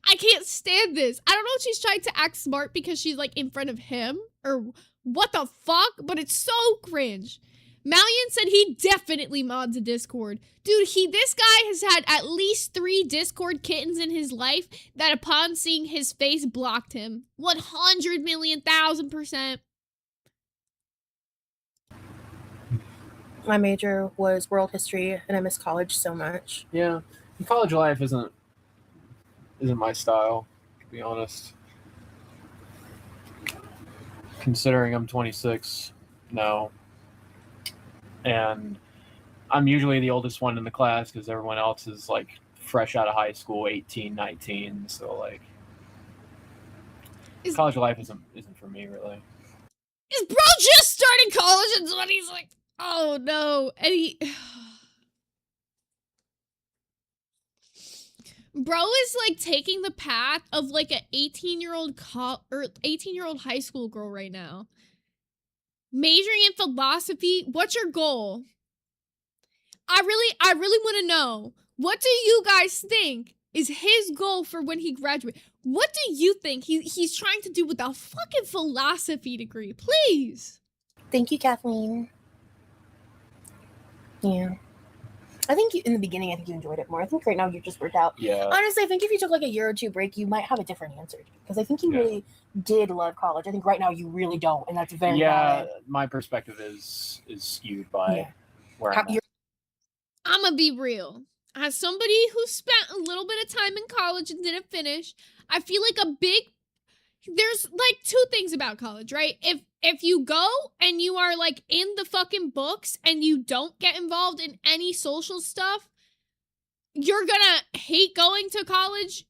I can't stand this. I don't know if she's trying to act smart because she's, like, in front of him or what the fuck, but it's so cringe. Malian said he definitely mods a Discord. Dude, this guy has had at least 3 Discord kittens in his life that upon seeing his face blocked him. 100,000,000%. My major was world history, and I miss college so much. Yeah. College life isn't my style, to be honest. Considering I'm 26, no. And I'm usually the oldest one in the class because everyone else is like fresh out of high school, 18, 19. So like, college life isn't for me really. Is bro just starting college and he's like, oh no, and bro is like taking the path of like an 18-year-old 18-year-old high school girl right now. Majoring in philosophy, what's your goal? I really want to know. What do you guys think is his goal for when he graduates? What do you think he's trying to do with a fucking philosophy degree? Please. Thank you, Kathleen. Yeah. I think in the beginning, I think you enjoyed it more. I think right now you're just burnt out. Yeah. Honestly, I think if you took like a year or two break, you might have a different answer. Because I think you really did love college. I think right now you really don't, and that's very valid. My perspective is skewed by where I'm at. I'm gonna be real. As somebody who spent a little bit of time in college and didn't finish, I feel like there's like 2 things about college, right? If you go and you are like in the fucking books and you don't get involved in any social stuff, you're gonna hate going to college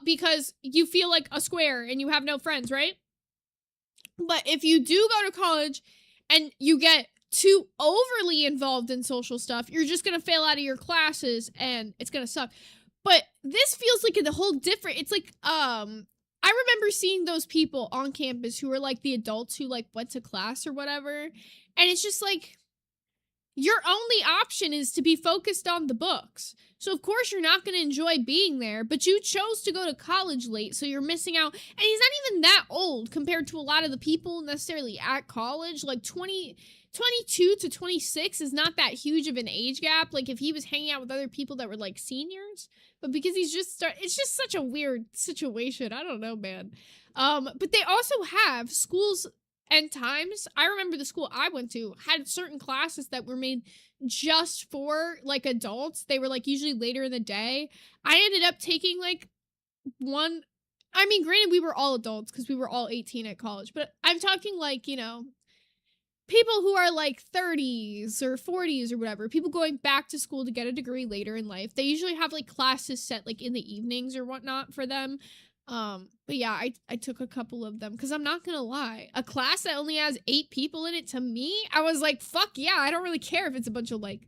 because you feel like a square and you have no friends, right? But if you do go to college and you get too overly involved in social stuff, you're just gonna fail out of your classes and it's gonna suck. But this feels like a whole different, it's like I remember seeing those people on campus who were like the adults who like went to class or whatever. And it's just like, your only option is to be focused on the books. So of course you're not going to enjoy being there, but you chose to go to college late, so you're missing out. And he's not even that old compared to a lot of the people necessarily at college. Like 22 to 26 is not that huge of an age gap. Like if he was hanging out with other people that were like seniors, but because he's just it's just such a weird situation. I don't know, man. But they also have schools and times. I remember the school I went to had certain classes that were made just for like adults. They were like usually later in the day. I ended up taking like one. I mean, granted, we were all adults because we were all 18 at college, but I'm talking like, you know, people who are like 30s or 40s or whatever, people going back to school to get a degree later in life. They usually have like classes set like in the evenings or whatnot for them. But yeah, I took a couple of them because I'm not gonna lie, a class that only has 8 people in it, to me, I was like, fuck yeah, I don't really care if it's a bunch of like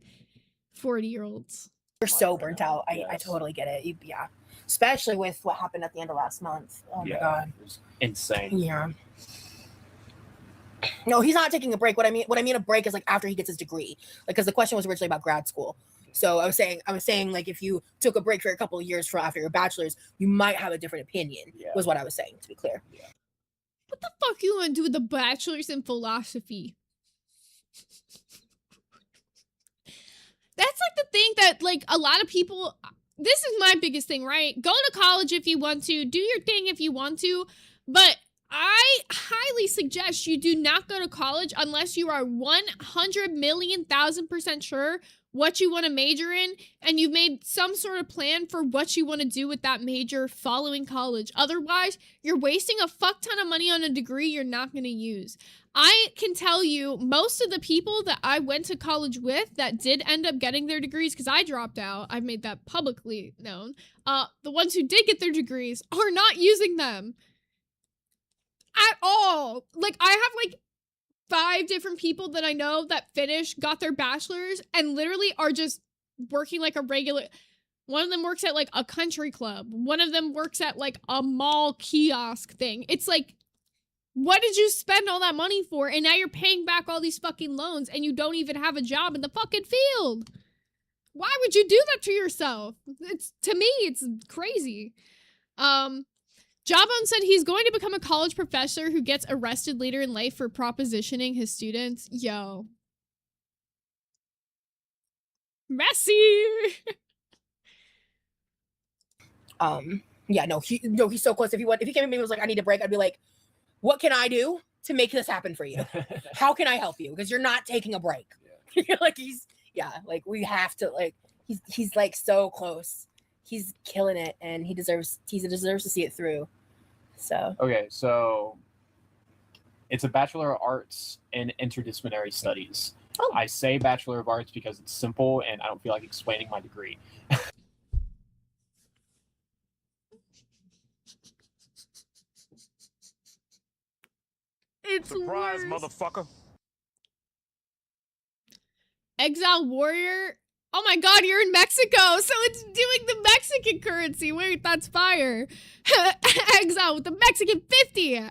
40-year-olds. You're so burnt out. I Yes. totally get it. Yeah. Especially with what happened at the end of last month. Oh my god. It was insane. Yeah. No, he's not taking a break. What I mean a break is like after he gets his degree. Like, because the question was originally about grad school. So I was saying like if you took a break for a couple of years for after your bachelor's, you might have a different opinion. Yeah. Was what I was saying, to be clear. What the fuck you want to do with a bachelor's in philosophy? That's like the thing that like a lot of people, this is my biggest thing, right? Go to college if you want to, do your thing if you want to, but I highly suggest you do not go to college unless you are 100,000,000% sure what you want to major in, and you've made some sort of plan for what you want to do with that major following college. Otherwise, you're wasting a fuck ton of money on a degree you're not going to use. I can tell you, most of the people that I went to college with that did end up getting their degrees, because I dropped out, I've made that publicly known, the ones who did get their degrees are not using them at all. Like, I have like 5 different people that I know that got their bachelor's, and literally are just working like a regular. One of them works at like a country club. One of them works at like a mall kiosk thing. It's like, what did you spend all that money for? And now you're paying back all these fucking loans and you don't even have a job in the fucking field. Why would you do that to yourself? To me, it's crazy. Jawbone said he's going to become a college professor who gets arrested later in life for propositioning his students. Yo. Messy. Yeah, he's so close. If he came to me and was like, I need a break, I'd be like, what can I do to make this happen for you? How can I help you? Because you're not taking a break. Yeah. Like like we have to, like, he's like so close. He's killing it, and he deserves to see it through. So Okay, so it's a Bachelor of Arts in Interdisciplinary Studies. Oh. I say Bachelor of Arts because it's simple and I don't feel like explaining my degree. It's Surprise, worse. motherfucker. Exile Warrior. Oh my god, you're in Mexico, so it's doing the Mexican currency. Wait, that's fire. Exile with the Mexican 50.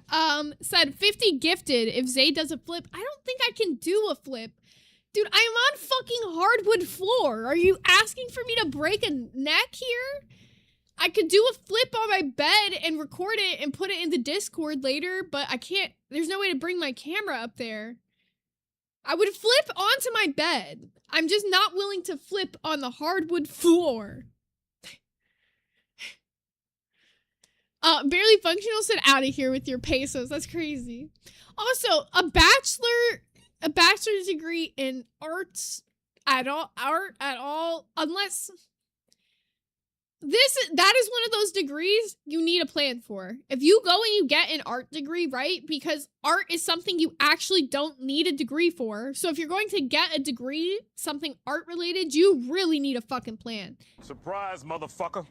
Said 50 gifted if Zay does a flip. I don't think I can do a flip. Dude, I'm on fucking hardwood floor. Are you asking for me to break a neck here? I could do a flip on my bed and record it and put it in the Discord later, but I can't. There's no way to bring my camera up there. I would flip onto my bed. I'm just not willing to flip on the hardwood floor. Barely Functional said out of here with your pesos. That's crazy. Also, a bachelor's degree in art at all, unless that is one of those degrees you need a plan for. If you go and you get an art degree, right? Because art is something you actually don't need a degree for. So if you're going to get a degree, something art related, you really need a fucking plan. Surprise, motherfucker.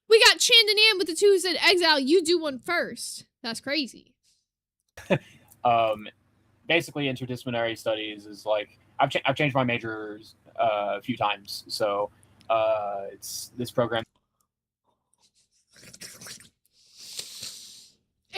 We got Chandanan with the 2 who said, Exile, you do one first. That's crazy. Basically, interdisciplinary studies is like I've changed my majors a few times, so it's this program.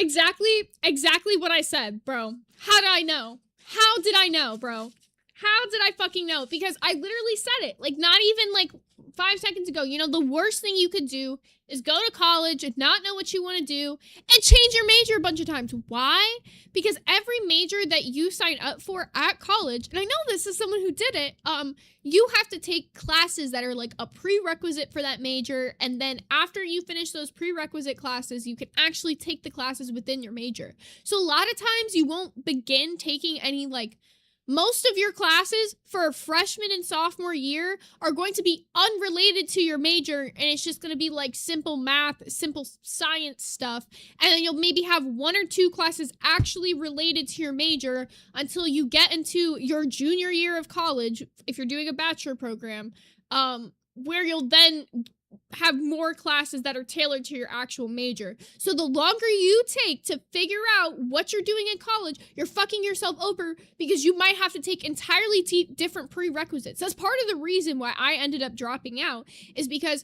exactly what I said, bro. How did I know? How did I know, bro? How did I fucking know? Because I literally said it, like, not even, like, 5 seconds ago. You know, the worst thing you could do is go to college and not know what you want to do and change your major a bunch of times. Why? Because every major that you sign up for at college, and I know this is someone who did it, you have to take classes that are like a prerequisite for that major, and then after you finish those prerequisite classes, you can actually take the classes within your major. So a lot of times you won't begin taking any, like, most of your classes for freshman and sophomore year are going to be unrelated to your major, and it's just going to be like simple math, simple science stuff, and then you'll maybe have 1 or 2 classes actually related to your major until you get into your junior year of college, if you're doing a bachelor program, where you'll then have more classes that are tailored to your actual major. So the longer you take to figure out what you're doing in college, you're fucking yourself over because you might have to take entirely different prerequisites. That's part of the reason why I ended up dropping out, is because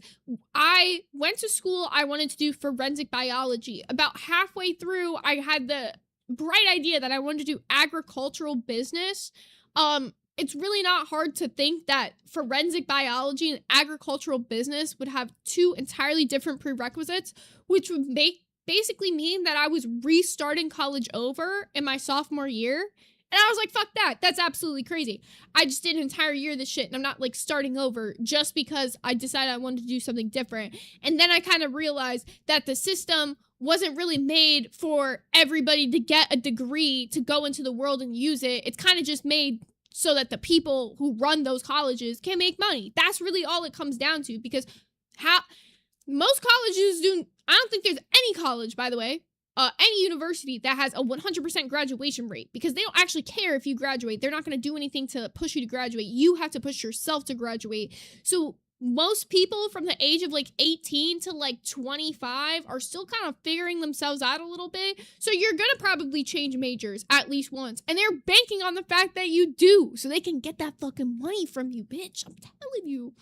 I went to school, I wanted to do forensic biology. About halfway through, I had the bright idea that I wanted to do agricultural business. It's really not hard to think that forensic biology and agricultural business would have 2 entirely different prerequisites, which would basically mean that I was restarting college over in my sophomore year. And I was like, fuck that. That's absolutely crazy. I just did an entire year of this shit, and I'm not, like, starting over just because I decided I wanted to do something different. And then I kind of realized that the system wasn't really made for everybody to get a degree to go into the world and use it. It's kind of just made so that the people who run those colleges can make money. That's really all it comes down to, because most colleges do. I don't think there's any college, by the way, any university that has a 100% graduation rate, because they don't actually care if you graduate. They're not going to do anything to push you to graduate. You have to push yourself to graduate. So most people from the age of like 18 to like 25 are still kind of figuring themselves out a little bit. So you're going to probably change majors at least once. And they're banking on the fact that you do, so they can get that fucking money from you, bitch. I'm telling you.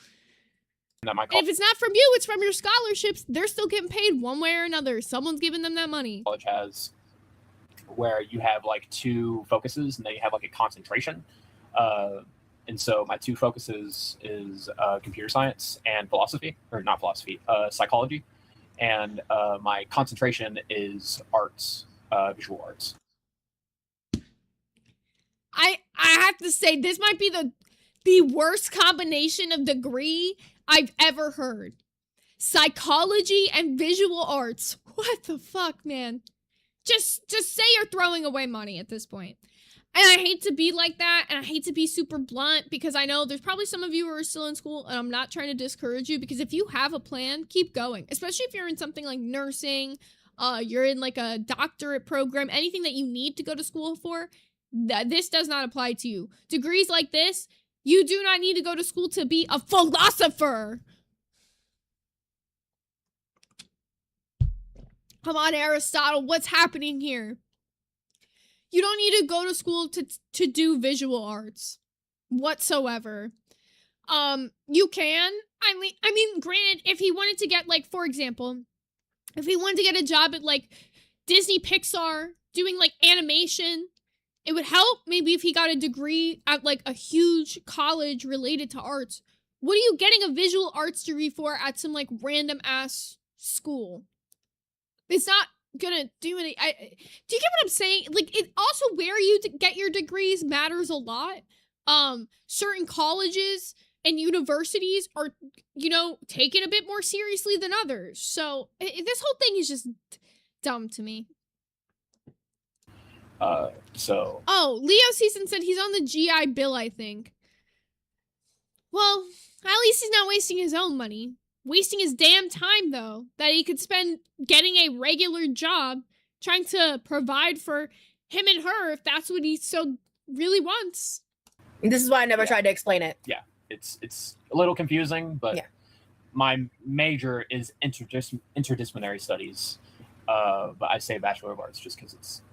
That my And if it's not from you, it's from your scholarships. They're still getting paid one way or another. Someone's giving them that money. college has, where you have like 2 focuses and then you have like a concentration. And so my 2 focuses is computer science and philosophy, or not philosophy, psychology. And my concentration is arts, visual arts. I have to say, this might be the worst combination of degree I've ever heard. Psychology and visual arts. What the fuck, man? Just say you're throwing away money at this point. And I hate to be like that, and I hate to be super blunt, because I know there's probably some of you who are still in school, and I'm not trying to discourage you, because if you have a plan, keep going. Especially if you're in something like nursing, you're in like a doctorate program, anything that you need to go to school for, this does not apply to you. Degrees like this, you do not need to go to school to be a philosopher. Come on, Aristotle, what's happening here? You don't need to go to school to do visual arts whatsoever. You can. I mean, granted, if he wanted to get, like, for example, if he wanted to get a job at, like, Disney Pixar doing, like, animation, it would help maybe if he got a degree at, like, a huge college related to arts. What are you getting a visual arts degree for at some, like, random ass school? It's not gonna do any. Do you get what I'm saying? Like, it also, where you get your degrees matters a lot. Certain colleges and universities are, you know, taken a bit more seriously than others. So this whole thing is just dumb to me. Oh, Leo Season said he's on the GI Bill, I think. Well, at least he's not wasting his own money. Wasting his damn time, though, that he could spend getting a regular job trying to provide for him and her if that's what he so really wants. This is why I never tried to explain it. Yeah, it's a little confusing, but my major is interdisciplinary studies. But I say Bachelor of Arts just because it's...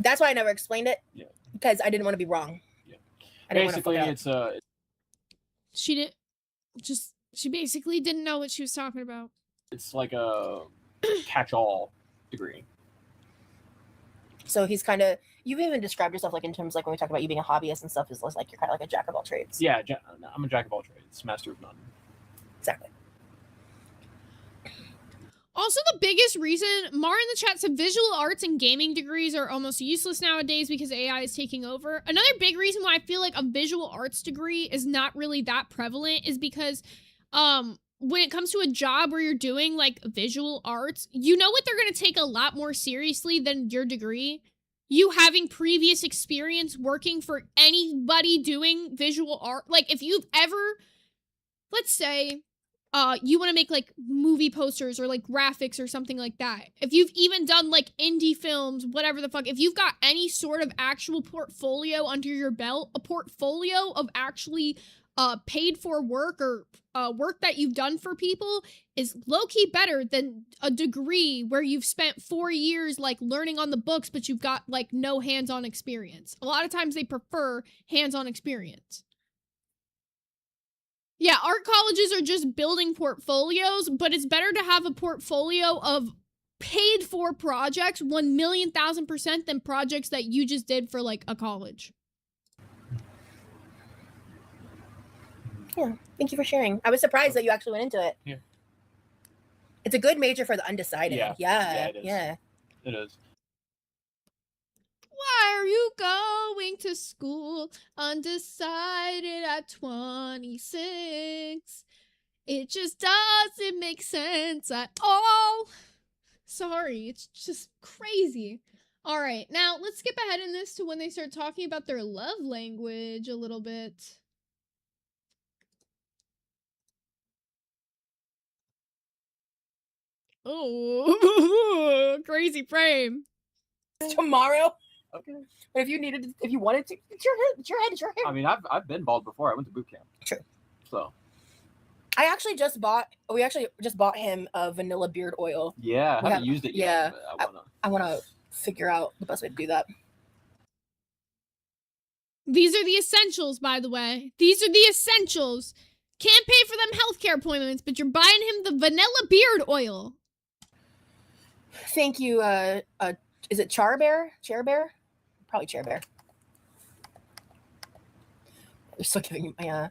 That's why I never explained it. Yeah. Because I didn't want to be wrong. Basically, it's she basically didn't know what she was talking about. It's like a catch-all degree. So he's kind of, you've even described yourself like in terms like when we talk about you being a hobbyist and stuff, is like you're kind of like a jack of all trades. Yeah, I'm a jack of all trades, master of none. Exactly. Also, the biggest reason, Mar in the chat said visual arts and gaming degrees are almost useless nowadays because AI is taking over. Another big reason why I feel like a visual arts degree is not really that prevalent is because when it comes to a job where you're doing like visual arts, you know what they're going to take a lot more seriously than your degree. You having previous experience working for anybody doing visual art. Like if you've ever, let's say, you want to make like movie posters or like graphics or something like that. If you've even done like indie films, whatever the fuck, if you've got any sort of actual portfolio under your belt, a portfolio of actually paid for work or work that you've done for people is low-key better than a degree where you've spent 4 years like learning on the books, but you've got like no hands-on experience. A lot of times they prefer hands-on experience. Yeah, art colleges are just building portfolios, but it's better to have a portfolio of paid for projects 1,000,000% than projects that you just did for like a college. Yeah, thank you for sharing. I was surprised that you actually went into it. Yeah. It's a good major for the undecided. Yeah, it is. Yeah. It is. Why are you going to school undecided at 26? It just doesn't make sense at all. Sorry, it's just crazy. All right, now let's skip ahead in this to when they start talking about their love language a little bit. Oh, crazy frame. Tomorrow. Okay. But if you wanted to, it's your head, it's your hair. I mean, I've been bald before. I went to boot camp. True. So. We actually just bought him a vanilla beard oil. Yeah, I haven't used it yet. Yeah. I want to figure out the best way to do that. These are the essentials, by the way. These are the essentials. Can't pay for them healthcare appointments, but you're buying him the vanilla beard oil. Thank you. Is it Chair Bear? Probably Chair Bear. They're still giving me my.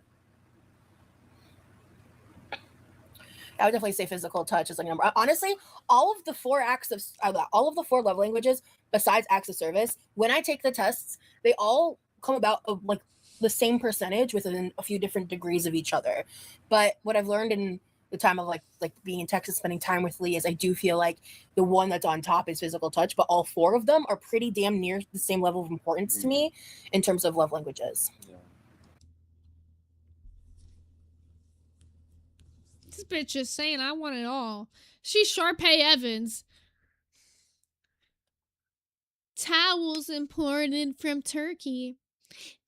I would definitely say physical touch is like number. Honestly, all of the four love languages besides acts of service, when I take the tests, they all come about of like the same percentage within a few different degrees of each other. But what I've learned in the time of like being in Texas, spending time with Lee, is I do feel like the one that's on top is physical touch, but all four of them are pretty damn near the same level of importance to me in terms of love languages. Yeah. This bitch is saying I want it all. She's Sharpay Evans. Towels imported from Turkey.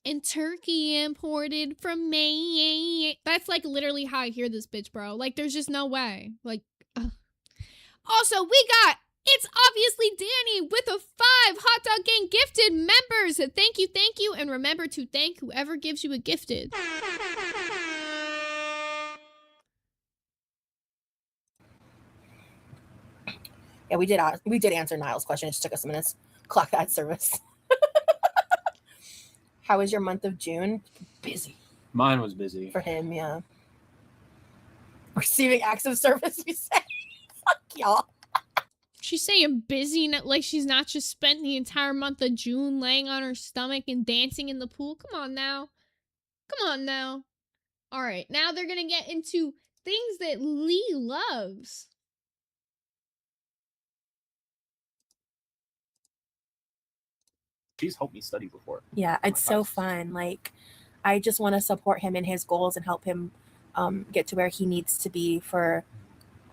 And Turkey imported from Maine. That's like literally how I hear this bitch, bro. Like there's just no way. Like Also, we got It's Obviously Danny with a 5 Hot Dog Gang gifted members. Thank you, and remember to thank whoever gives you a gifted. Yeah, we did answer Niall's question. It just took us a minute. Clock that service. How was your month of June? Busy. Mine was busy. For him, yeah. Receiving acts of service, we say. Fuck y'all. She's saying busy, like she's not just spent the entire month of June laying on her stomach and dancing in the pool. Come on now. All right, now they're going to get into things that Lee loves. She's helped me study before. Yeah, it's so fun. Like, I just want to support him in his goals and help him get to where he needs to be for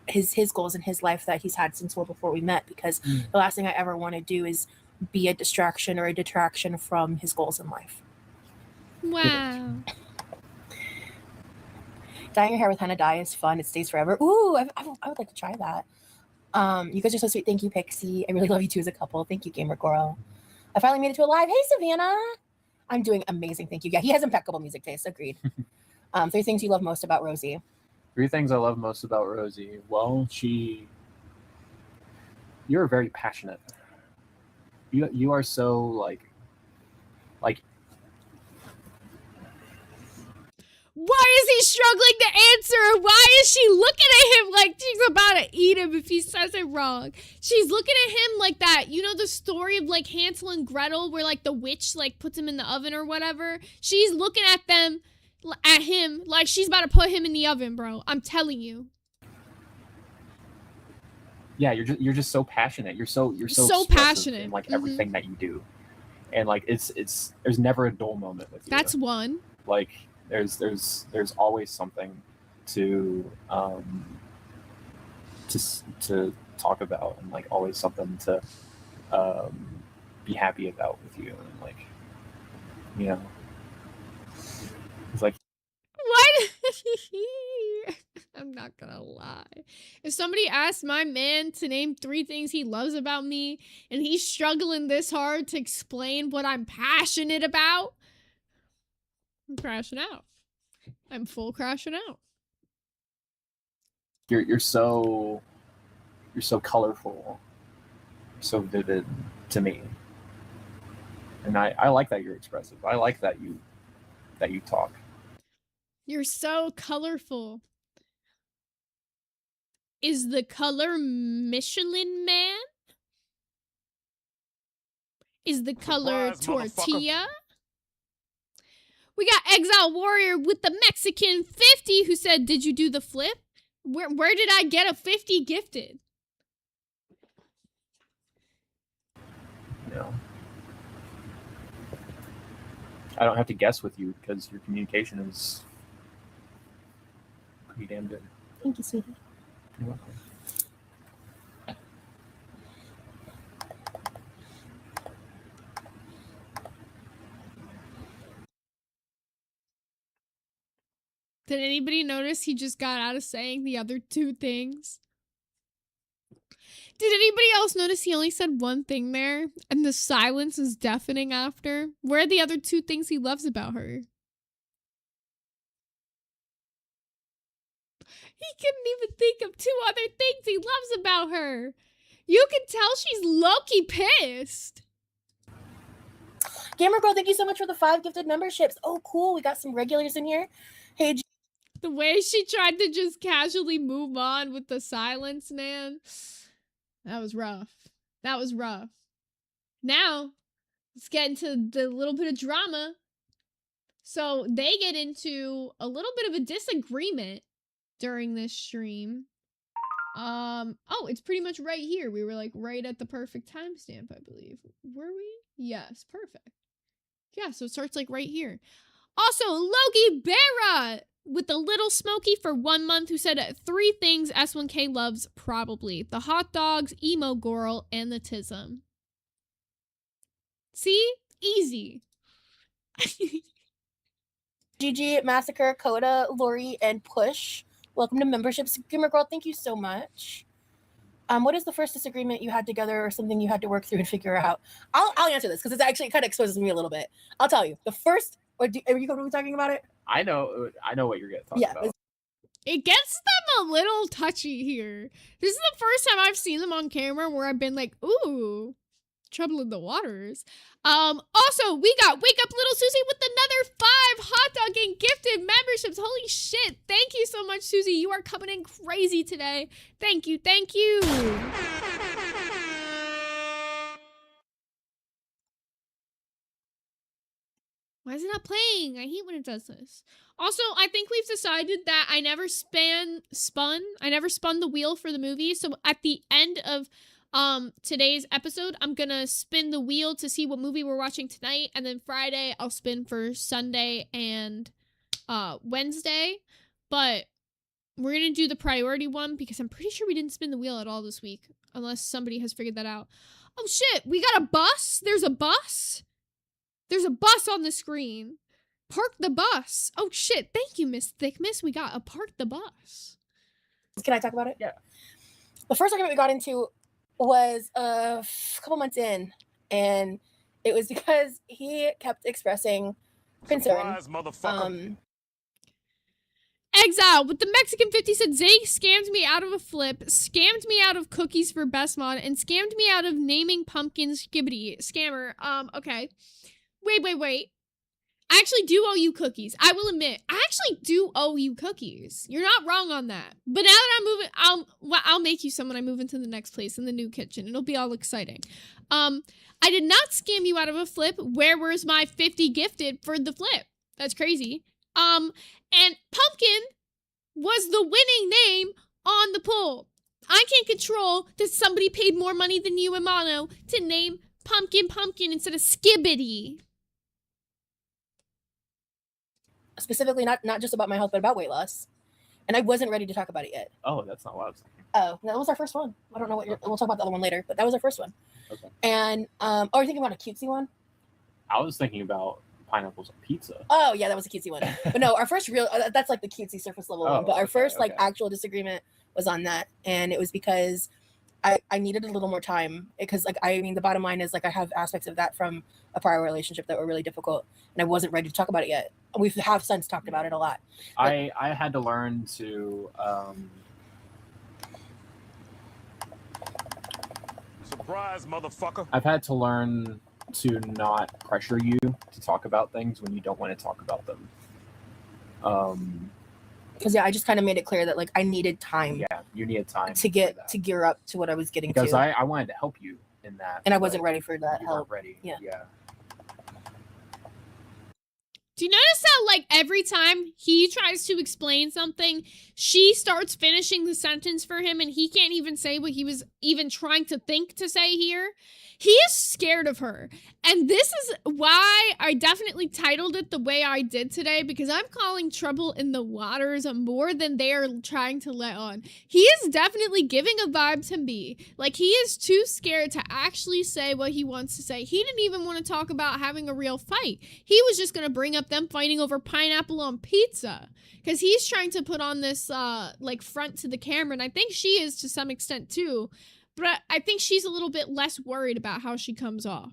his goals in his life that he's had since well before we met, because the last thing I ever want to do is be a distraction or a detraction from his goals in life. Wow. Dyeing your hair with henna dye is fun. It stays forever. Ooh, I would like to try that. You guys are so sweet. Thank you, Pixie. I really love you two as a couple. Thank you, Gamer Girl. I finally made it to a live. Hey, Savannah. I'm doing amazing. Thank you. Yeah, he has impeccable music taste. Agreed. 3 things you love most about Rosie. 3 things I love most about Rosie. Well, you're very passionate. You are so like Why is he struggling to answer? Why is she looking at him like she's about to eat him if he says it wrong? She's looking at him like that. You know the story of like Hansel and Gretel where like the witch like puts him in the oven or whatever? She's looking at him like she's about to put him in the oven, bro. I'm telling you. yeah, you're just so passionate. You're so So expressive passionate. in like everything that you do. And like it's there's never a dull moment with you. That's one. Like there's always something to talk about, and like always something to be happy about with you, and like, you know, it's like, What? I'm not gonna lie. If somebody asked my man to name 3 things he loves about me, and he's struggling this hard to explain what I'm passionate about, I'm crashing out. I'm full crashing out. you're so colorful, so vivid to me, and I like that you're expressive. I like that you talk. You're so colorful. Is the color Michelin Man? Is the color Surprise, motherfucker. tortilla? We got Exile Warrior with the Mexican 50 who said, "Did you do the flip? Where did I get a 50 gifted?" You know, I don't have to guess with you because your communication is pretty damn good. Thank you, sweetie. You're welcome. Did anybody notice he just got out of saying the other 2 things? Did anybody else notice he only said 1 thing there? And the silence is deafening after? Where are the other 2 things he loves about her? He couldn't even think of 2 other things he loves about her. You can tell she's low-key pissed. Gamer Girl, thank you so much for the 5 gifted memberships. Oh, cool. We got some regulars in here. Hey, The way she tried to just casually move on with the silence, man. That was rough. That was rough. Now, let's get into the little bit of drama. So they get into a little bit of a disagreement during this stream. Oh, it's pretty much right here. We were like right at the perfect timestamp, I believe. Were we? Yes, perfect. Yeah, so it starts like right here. Also, Logie Berra with the Little Smoky for 1 month who said 3 things S1K loves probably. The hot dogs, emo girl, and the tism. See? Easy. GG, Massacre, Coda, Lori, and Push. Welcome to memberships. Gamer Girl, thank you so much. What is the first disagreement you had together or something you had to work through and figure out? I'll answer this because it kind of exposes me a little bit. I'll tell you. The first, are you going to be talking about it? I know what you're gonna talk about. It gets them a little touchy here. This is the first time I've seen them on camera where I've been like, ooh, trouble in the waters. Also, we got Wake Up Little Susie with another 5 hot dog and gifted memberships. Holy shit. Thank you so much, Susie. You are coming in crazy today. Thank you. Thank you. Why is it not playing? I hate when it does this. Also, I think we've decided that I never spun the wheel for the movie. So at the end of today's episode, I'm gonna spin the wheel to see what movie we're watching tonight, and then Friday I'll spin for Sunday and Wednesday. But we're gonna do the priority one because I'm pretty sure we didn't spin the wheel at all this week, unless somebody has figured that out. Oh shit, we got a bus. There's a bus on the screen. Park the bus. Oh shit, thank you, Miss Thickness. We got a park the bus. Can I talk about it? Yeah. The first argument we got into was a couple months in, and it was because he kept expressing concern. Surprise, motherfucker. Exile with the Mexican 50 said Zay scammed me out of a flip, scammed me out of cookies for best mod, and scammed me out of naming pumpkins skibbity. Scammer. Okay. Wait. I actually do owe you cookies. I will admit, I actually do owe you cookies. You're not wrong on that. But now that I'm moving, I'll make you some when I move into the next place in the new kitchen. It'll be all exciting. I did not scam you out of a flip. Where was my 50 gifted for the flip? That's crazy. And pumpkin was the winning name on the poll. I can't control that somebody paid more money than you and Mono to name pumpkin instead of skibbity. Specifically, not just about my health, but about weight loss. And I wasn't ready to talk about it yet. Oh, that's not what I was thinking. Oh, that was our first one. I don't know what we'll talk about the other one later, but that was our first one. Okay. And oh, are you thinking about a cutesy one? I was thinking about pineapples on pizza. Oh yeah, that was a cutesy one. But no, our first real that's like the cutesy surface level one. But our first like okay. actual disagreement was on that, and it was because I needed a little more time, because like I mean the bottom line is like I have aspects of that from a prior relationship that were really difficult, and I wasn't ready to talk about it yet. We have since talked about it a lot. I had to learn to Surprise, motherfucker. I've had to learn to not pressure you to talk about things when you don't want to talk about them. Because yeah, I just kind of made it clear that like I needed time Yeah, you need time to get to gear up to what I was getting because to, I wanted to help you in that, and I wasn't but ready for that you help. weren't ready. Yeah. Do you notice how, like, every time he tries to explain something, she starts finishing the sentence for him and he can't even say what he was even trying to think to say here? He is scared of her. And this is why I definitely titled it the way I did today, because I'm calling trouble in the waters more than they are trying to let on. He is definitely giving a vibe to me. Like, he is too scared to actually say what he wants to say. He didn't even want to talk about having a real fight. He was just going to bring up them fighting over pineapple on pizza. Because he's trying to put on this, like, front to the camera. And I think she is to some extent, too. But I think she's a little bit less worried about how she comes off.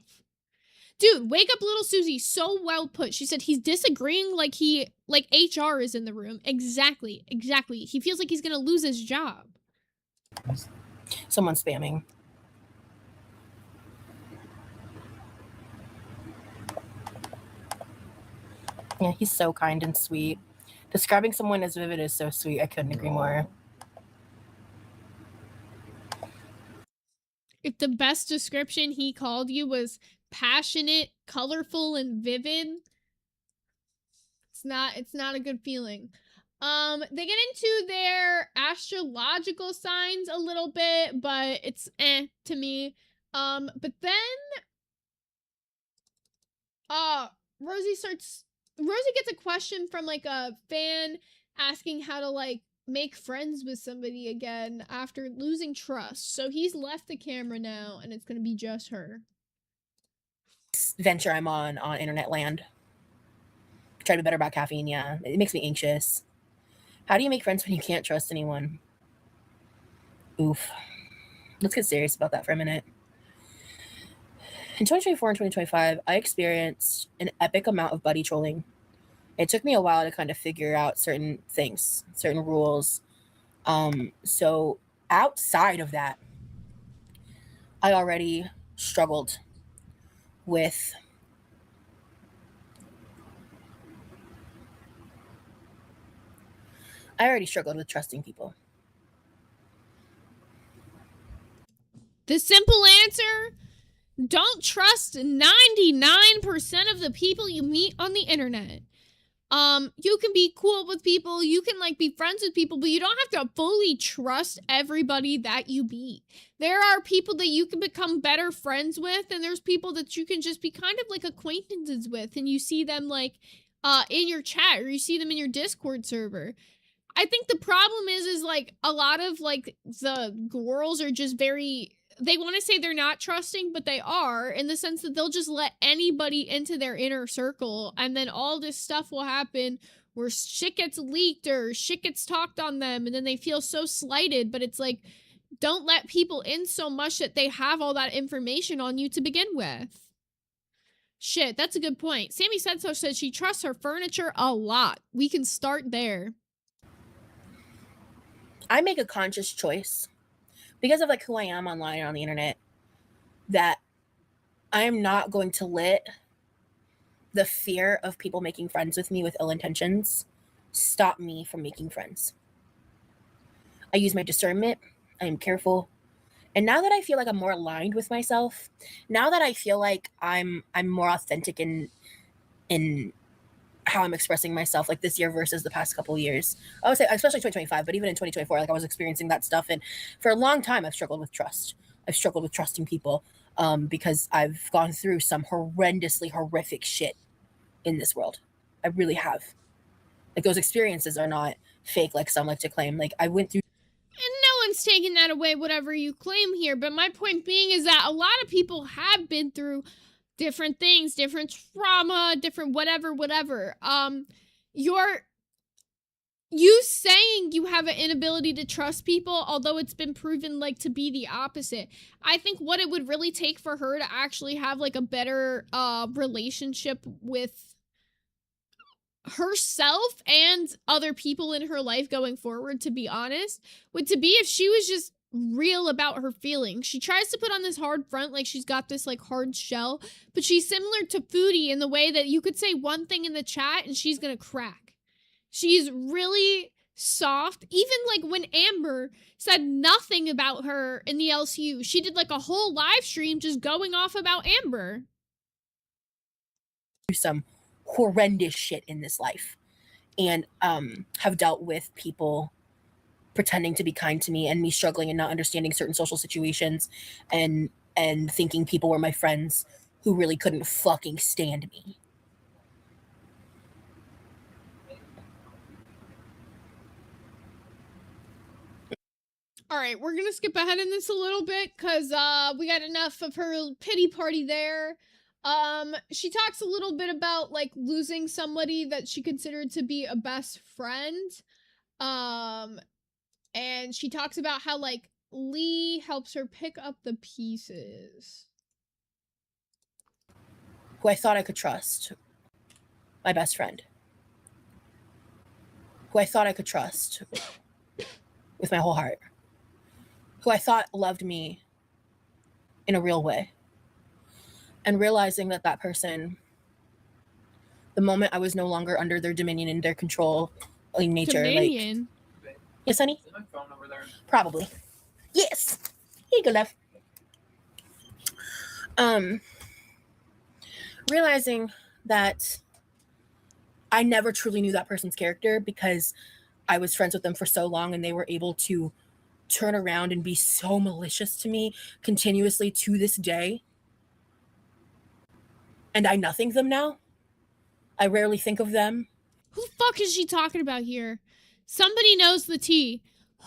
Dude, wake up little Susie. So well put. She said he's disagreeing like HR is in the room. Exactly. He feels like he's going to lose his job. Someone's spamming. Yeah, he's so kind and sweet. Describing someone as vivid is so sweet. I couldn't agree more. If the best description he called you was passionate, colorful, and vivid, it's not a good feeling. They get into their astrological signs a little bit, but it's to me. But then Rosie gets a question from like a fan asking how to like make friends with somebody again after losing trust. So he's left the camera now and it's gonna be just her. Venture I'm on internet land. Try to be better about caffeine. Yeah, it makes me anxious. How do you make friends when you can't trust anyone? Oof. Let's get serious about that for a minute. In 2024 and 2025, I experienced an epic amount of buddy trolling. It took me a while to kind of figure out certain things, certain rules. So outside of that, I already struggled with trusting people. The simple answer: don't trust 99% of the people you meet on the internet. You can be cool with people, you can like be friends with people, but you don't have to fully trust everybody that you meet. There are people that you can become better friends with, and there's people that you can just be kind of like acquaintances with, and you see them like in your chat, or you see them in your Discord server. I think the problem is like a lot of like the girls are just very, they want to say they're not trusting, but they are, in the sense that they'll just let anybody into their inner circle, and then all this stuff will happen where shit gets leaked or shit gets talked on them, and then they feel so slighted. But it's like, don't let people in so much that they have all that information on you to begin with. Shit, that's a good point. Sammy Senso says she trusts her furniture a lot. We can start there. I make a conscious choice because of like who I am online and on the internet that I am not going to let the fear of people making friends with me with ill intentions stop me from making friends. I use my discernment. I am careful. And now that I feel like I'm more aligned with myself, now that I feel like I'm more authentic in how I'm expressing myself, like this year versus the past couple of years, I would say especially 2025, but even in 2024, like I was experiencing that stuff. And for a long time, I've struggled with trust. I've struggled with trusting people because I've gone through some horrendously horrific shit in this world. I really have. Like those experiences are not fake like some like to claim. Like I went through. And no one's taking that away, whatever you claim here. But my point being is that a lot of people have been through different things, different trauma, different whatever. You saying you have an inability to trust people, although it's been proven like to be the opposite. I think what it would really take for her to actually have like a better relationship with herself and other people in her life going forward, to be honest, would to be if she was just real about her feelings. She tries to put on this hard front, like she's got this like hard shell, but she's similar to Foodie in the way that you could say one thing in the chat and she's gonna crack. She's really soft. Even like when Amber said nothing about her in the LCU, she did like a whole live stream just going off about Amber. Some horrendous shit in this life and have dealt with people pretending to be kind to me and me struggling and not understanding certain social situations and thinking people were my friends who really couldn't fucking stand me. All right, we're gonna skip ahead in this a little bit because we got enough of her pity party there. She talks a little bit about like losing somebody that she considered to be a best friend. And she talks about how like Lee helps her pick up the pieces. Who I thought I could trust. My best friend. Who I thought I could trust with my whole heart. Who I thought loved me in a real way. And realizing that that person, the moment I was no longer under their dominion and their control in nature, Dominion? Like, yes, honey? Is my phone over there? Probably. Yes. Here you go, love. Realizing that I never truly knew that person's character because I was friends with them for so long and they were able to turn around and be so malicious to me continuously to this day. And I nothing them now. I rarely think of them. Who the fuck is she talking about here? Somebody knows the tea.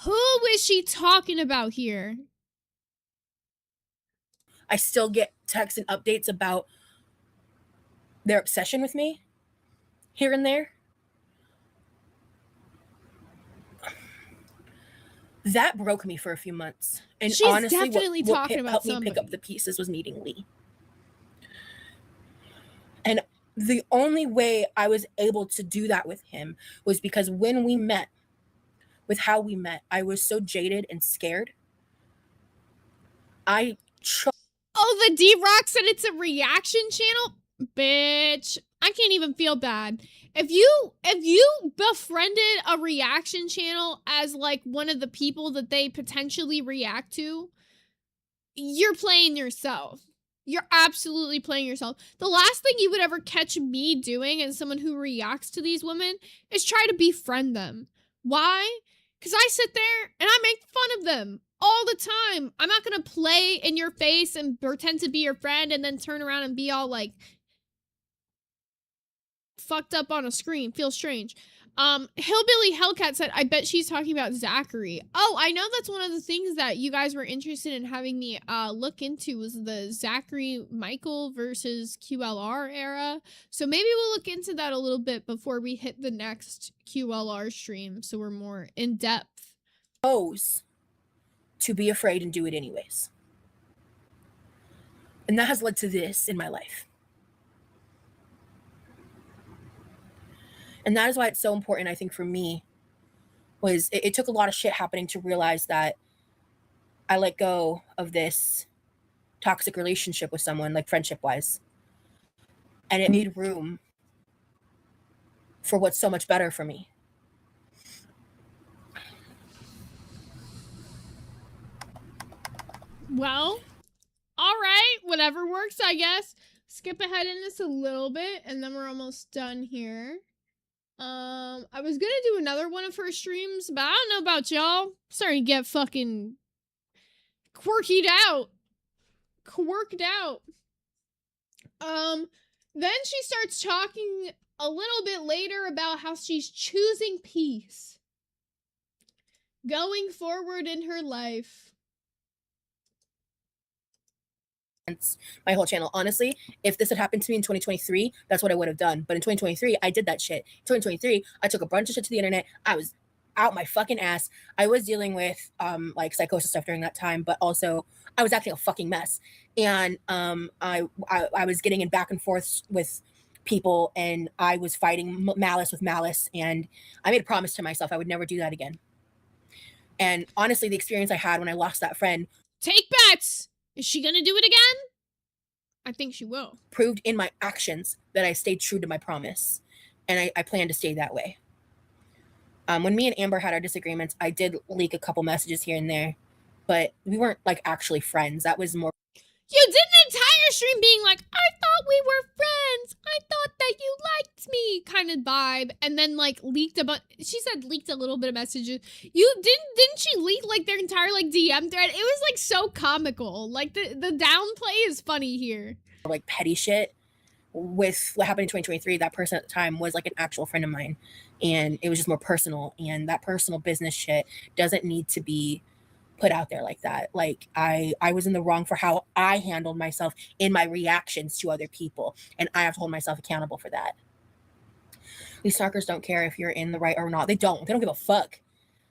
Who is she talking about here? I still get texts and updates about their obsession with me here and there. That broke me for a few months. And She's honestly, definitely what talking about helped me pick up somebody. the pieces was meeting Lee. And the only way I was able to do that with him was because when we met, with how we met, I was so jaded and scared. Oh, the D-Rock said it's a reaction channel? Bitch, I can't even feel bad. If you befriended a reaction channel as like one of the people that they potentially react to, you're playing yourself. You're absolutely playing yourself. The last thing you would ever catch me doing as someone who reacts to these women is try to befriend them. Why? Because I sit there and I make fun of them all the time. I'm not going to play in your face and pretend to be your friend and then turn around and be all like fucked up on a screen. Feels strange. Hillbilly Hellcat said, I bet she's talking about Zachary. Oh, I know that's one of the things that you guys were interested in having me look into was the Zachary Michael versus QLR era. So maybe we'll look into that a little bit before we hit the next QLR stream so we're more in depth. To be afraid and do it anyways. And that has led to this in my life. And that is why it's so important, I think, for me was it took a lot of shit happening to realize that I let go of this toxic relationship with someone, like friendship wise, and it made room for what's so much better for me. Well, all right, whatever works, I guess. Skip ahead in this a little bit, and then we're almost done here. I was gonna do another one of her streams, but I don't know about y'all. Starting to get fucking quirked out. Then she starts talking a little bit later about how she's choosing peace going forward in her life. My whole channel. Honestly, if this had happened to me in 2023, that's what I would have done. But in 2023, I did that shit. In 2023, I took a bunch of shit to the internet. I was out my fucking ass. I was dealing with like psychosis stuff during that time, but also I was acting a fucking mess. And I was getting in back and forth with people, and I was fighting malice with malice, and I made a promise to myself I would never do that again. And honestly, the experience I had when I lost that friend, Take bets! Is she gonna do it again? I think she will. Proved in my actions that I stayed true to my promise. And I plan to stay that way. When me and Amber had our disagreements, I did leak a couple messages here and there, but we weren't like actually friends. That was more. You did an entire stream being like, I thought we were friends. I thought that you liked me kind of vibe. And then like leaked she said leaked a little bit of messages. Didn't she leak like their entire like DM thread? It was like so comical. Like the downplay is funny here. Like petty shit with what happened in 2023. That person at the time was like an actual friend of mine. And it was just more personal. And that personal business shit doesn't need to be put out there like that. Like I was in the wrong for how I handled myself in my reactions to other people, and I have to hold myself accountable for that. These stalkers don't care if you're in the right or not. They don't give a fuck.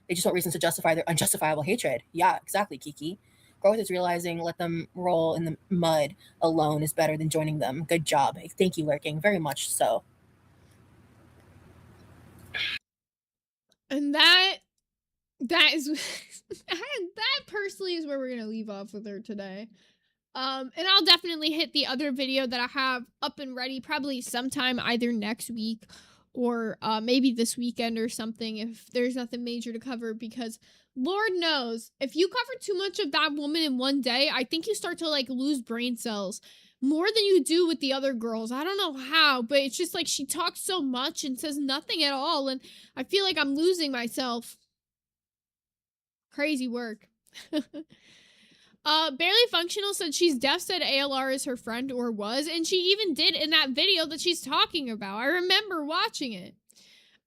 They just want reasons to justify their unjustifiable hatred. Yeah, exactly, Kiki. Growth is realizing let them roll in the mud alone is better than joining them. Good job. Thank you, Lurking. Very much so. And that is that personally is where we're gonna leave off with her today. And I'll definitely hit the other video that I have up and ready probably sometime either next week or maybe this weekend or something if there's nothing major to cover, because Lord knows if you cover too much of that woman in one day, I think you start to like lose brain cells more than you do with the other girls. I don't know how, but it's just like she talks so much and says nothing at all, and I feel like I'm losing myself. Crazy work. Barely Functional said she's deaf, said ALR is her friend or was, and she even did in that video that she's talking about. I remember watching it.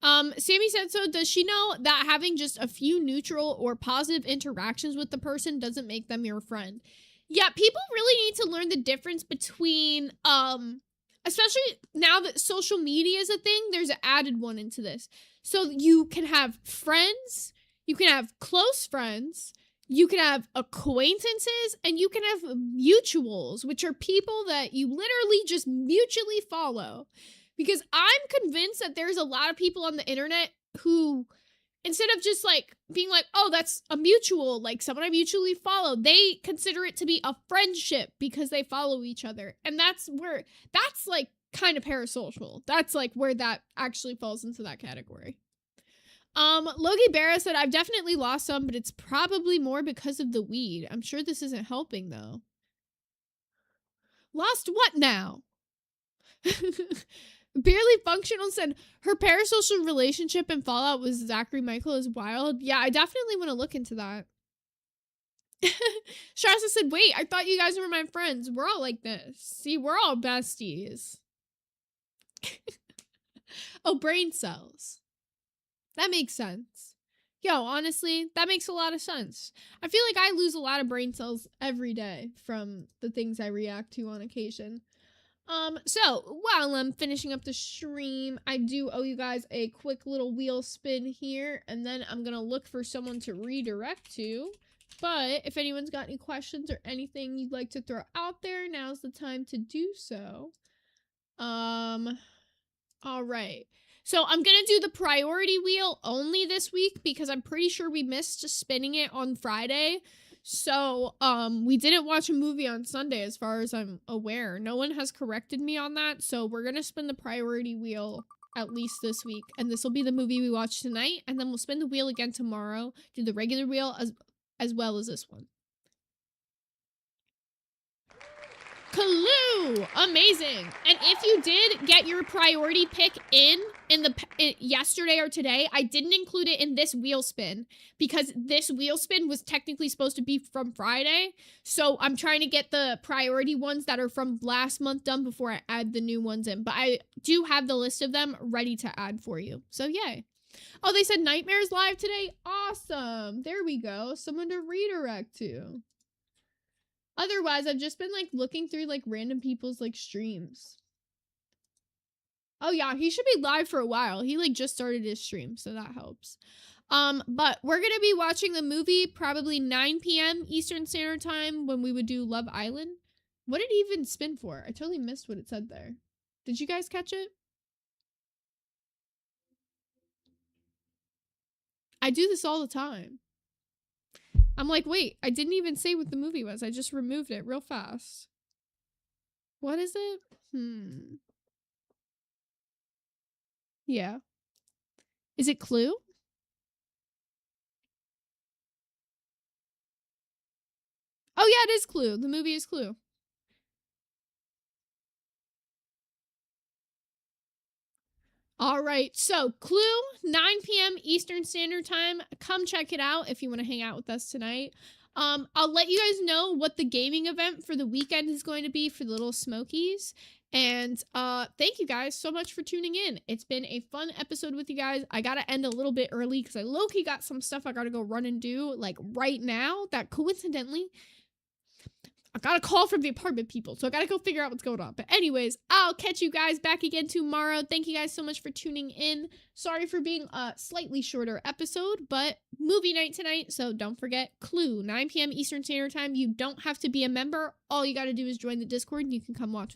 Sammy said so. Does she know that having just a few neutral or positive interactions with the person doesn't make them your friend? Yeah, people really need to learn the difference between, especially now that social media is a thing, there's an added one into this. So you can have friends, you can have close friends, you can have acquaintances, and you can have mutuals, which are people that you literally just mutually follow. Because I'm convinced that there's a lot of people on the internet who, instead of just like being like, oh, that's a mutual, like someone I mutually follow, they consider it to be a friendship because they follow each other. And that's like kind of parasocial. That's like where that actually falls into that category. Logie Barra said, I've definitely lost some, but it's probably more because of the weed. I'm sure this isn't helping though. Lost what now? Barely Functional said her parasocial relationship in Fallout with Zachary Michael is wild. Yeah, I definitely want to look into that. Strasser said, wait, I thought you guys were my friends. We're all like this. See, we're all besties. Oh, brain cells. That makes sense. Yo, honestly, that makes a lot of sense. I feel like I lose a lot of brain cells every day from the things I react to on occasion. So while I'm finishing up the stream, I do owe you guys a quick little wheel spin here, and then I'm gonna look for someone to redirect to. But if anyone's got any questions or anything you'd like to throw out there, now's the time to do so. All right. So I'm gonna do the priority wheel only this week because I'm pretty sure we missed spinning it on Friday. So we didn't watch a movie on Sunday as far as I'm aware. No one has corrected me on that. So we're gonna spin the priority wheel at least this week. And this will be the movie we watch tonight. And then we'll spin the wheel again tomorrow. Do the regular wheel as well as this one. Clue! Amazing. And if you did get your priority pick in yesterday or today, I didn't include it in this wheel spin because this wheel spin was technically supposed to be from Friday. So I'm trying to get the priority ones that are from last month done before I add the new ones in. But I do have the list of them ready to add for you. So yay. Oh, they said Nightmares live today? Awesome. There we go. Someone to redirect to. Otherwise, I've just been, like, looking through, like, random people's, like, streams. Oh, yeah, he should be live for a while. He, like, just started his stream, so that helps. But we're gonna be watching the movie probably 9 p.m. Eastern Standard Time when we would do Love Island. What did it even spin for? I totally missed what it said there. Did you guys catch it? I do this all the time. I'm like, wait, I didn't even say what the movie was. I just removed it real fast. What is it? Yeah. Is it Clue? Oh, yeah, it is Clue. The movie is Clue. All right, so Clue, 9 p.m. Eastern Standard Time. Come check it out if you want to hang out with us tonight. I'll let you guys know what the gaming event for the weekend is going to be for the Little Smokies. And thank you guys so much for tuning in. It's been a fun episode with you guys. I gotta end a little bit early because I low-key got some stuff I gotta go run and do, like, right now that coincidentally I got a call from the apartment people, so I gotta go figure out what's going on. But anyways, I'll catch you guys back again tomorrow. Thank you guys so much for tuning in. Sorry for being a slightly shorter episode, but movie night tonight, so don't forget Clue, 9 p.m. Eastern Standard Time. You don't have to be a member. All you gotta do is join the Discord and you can come watch with us.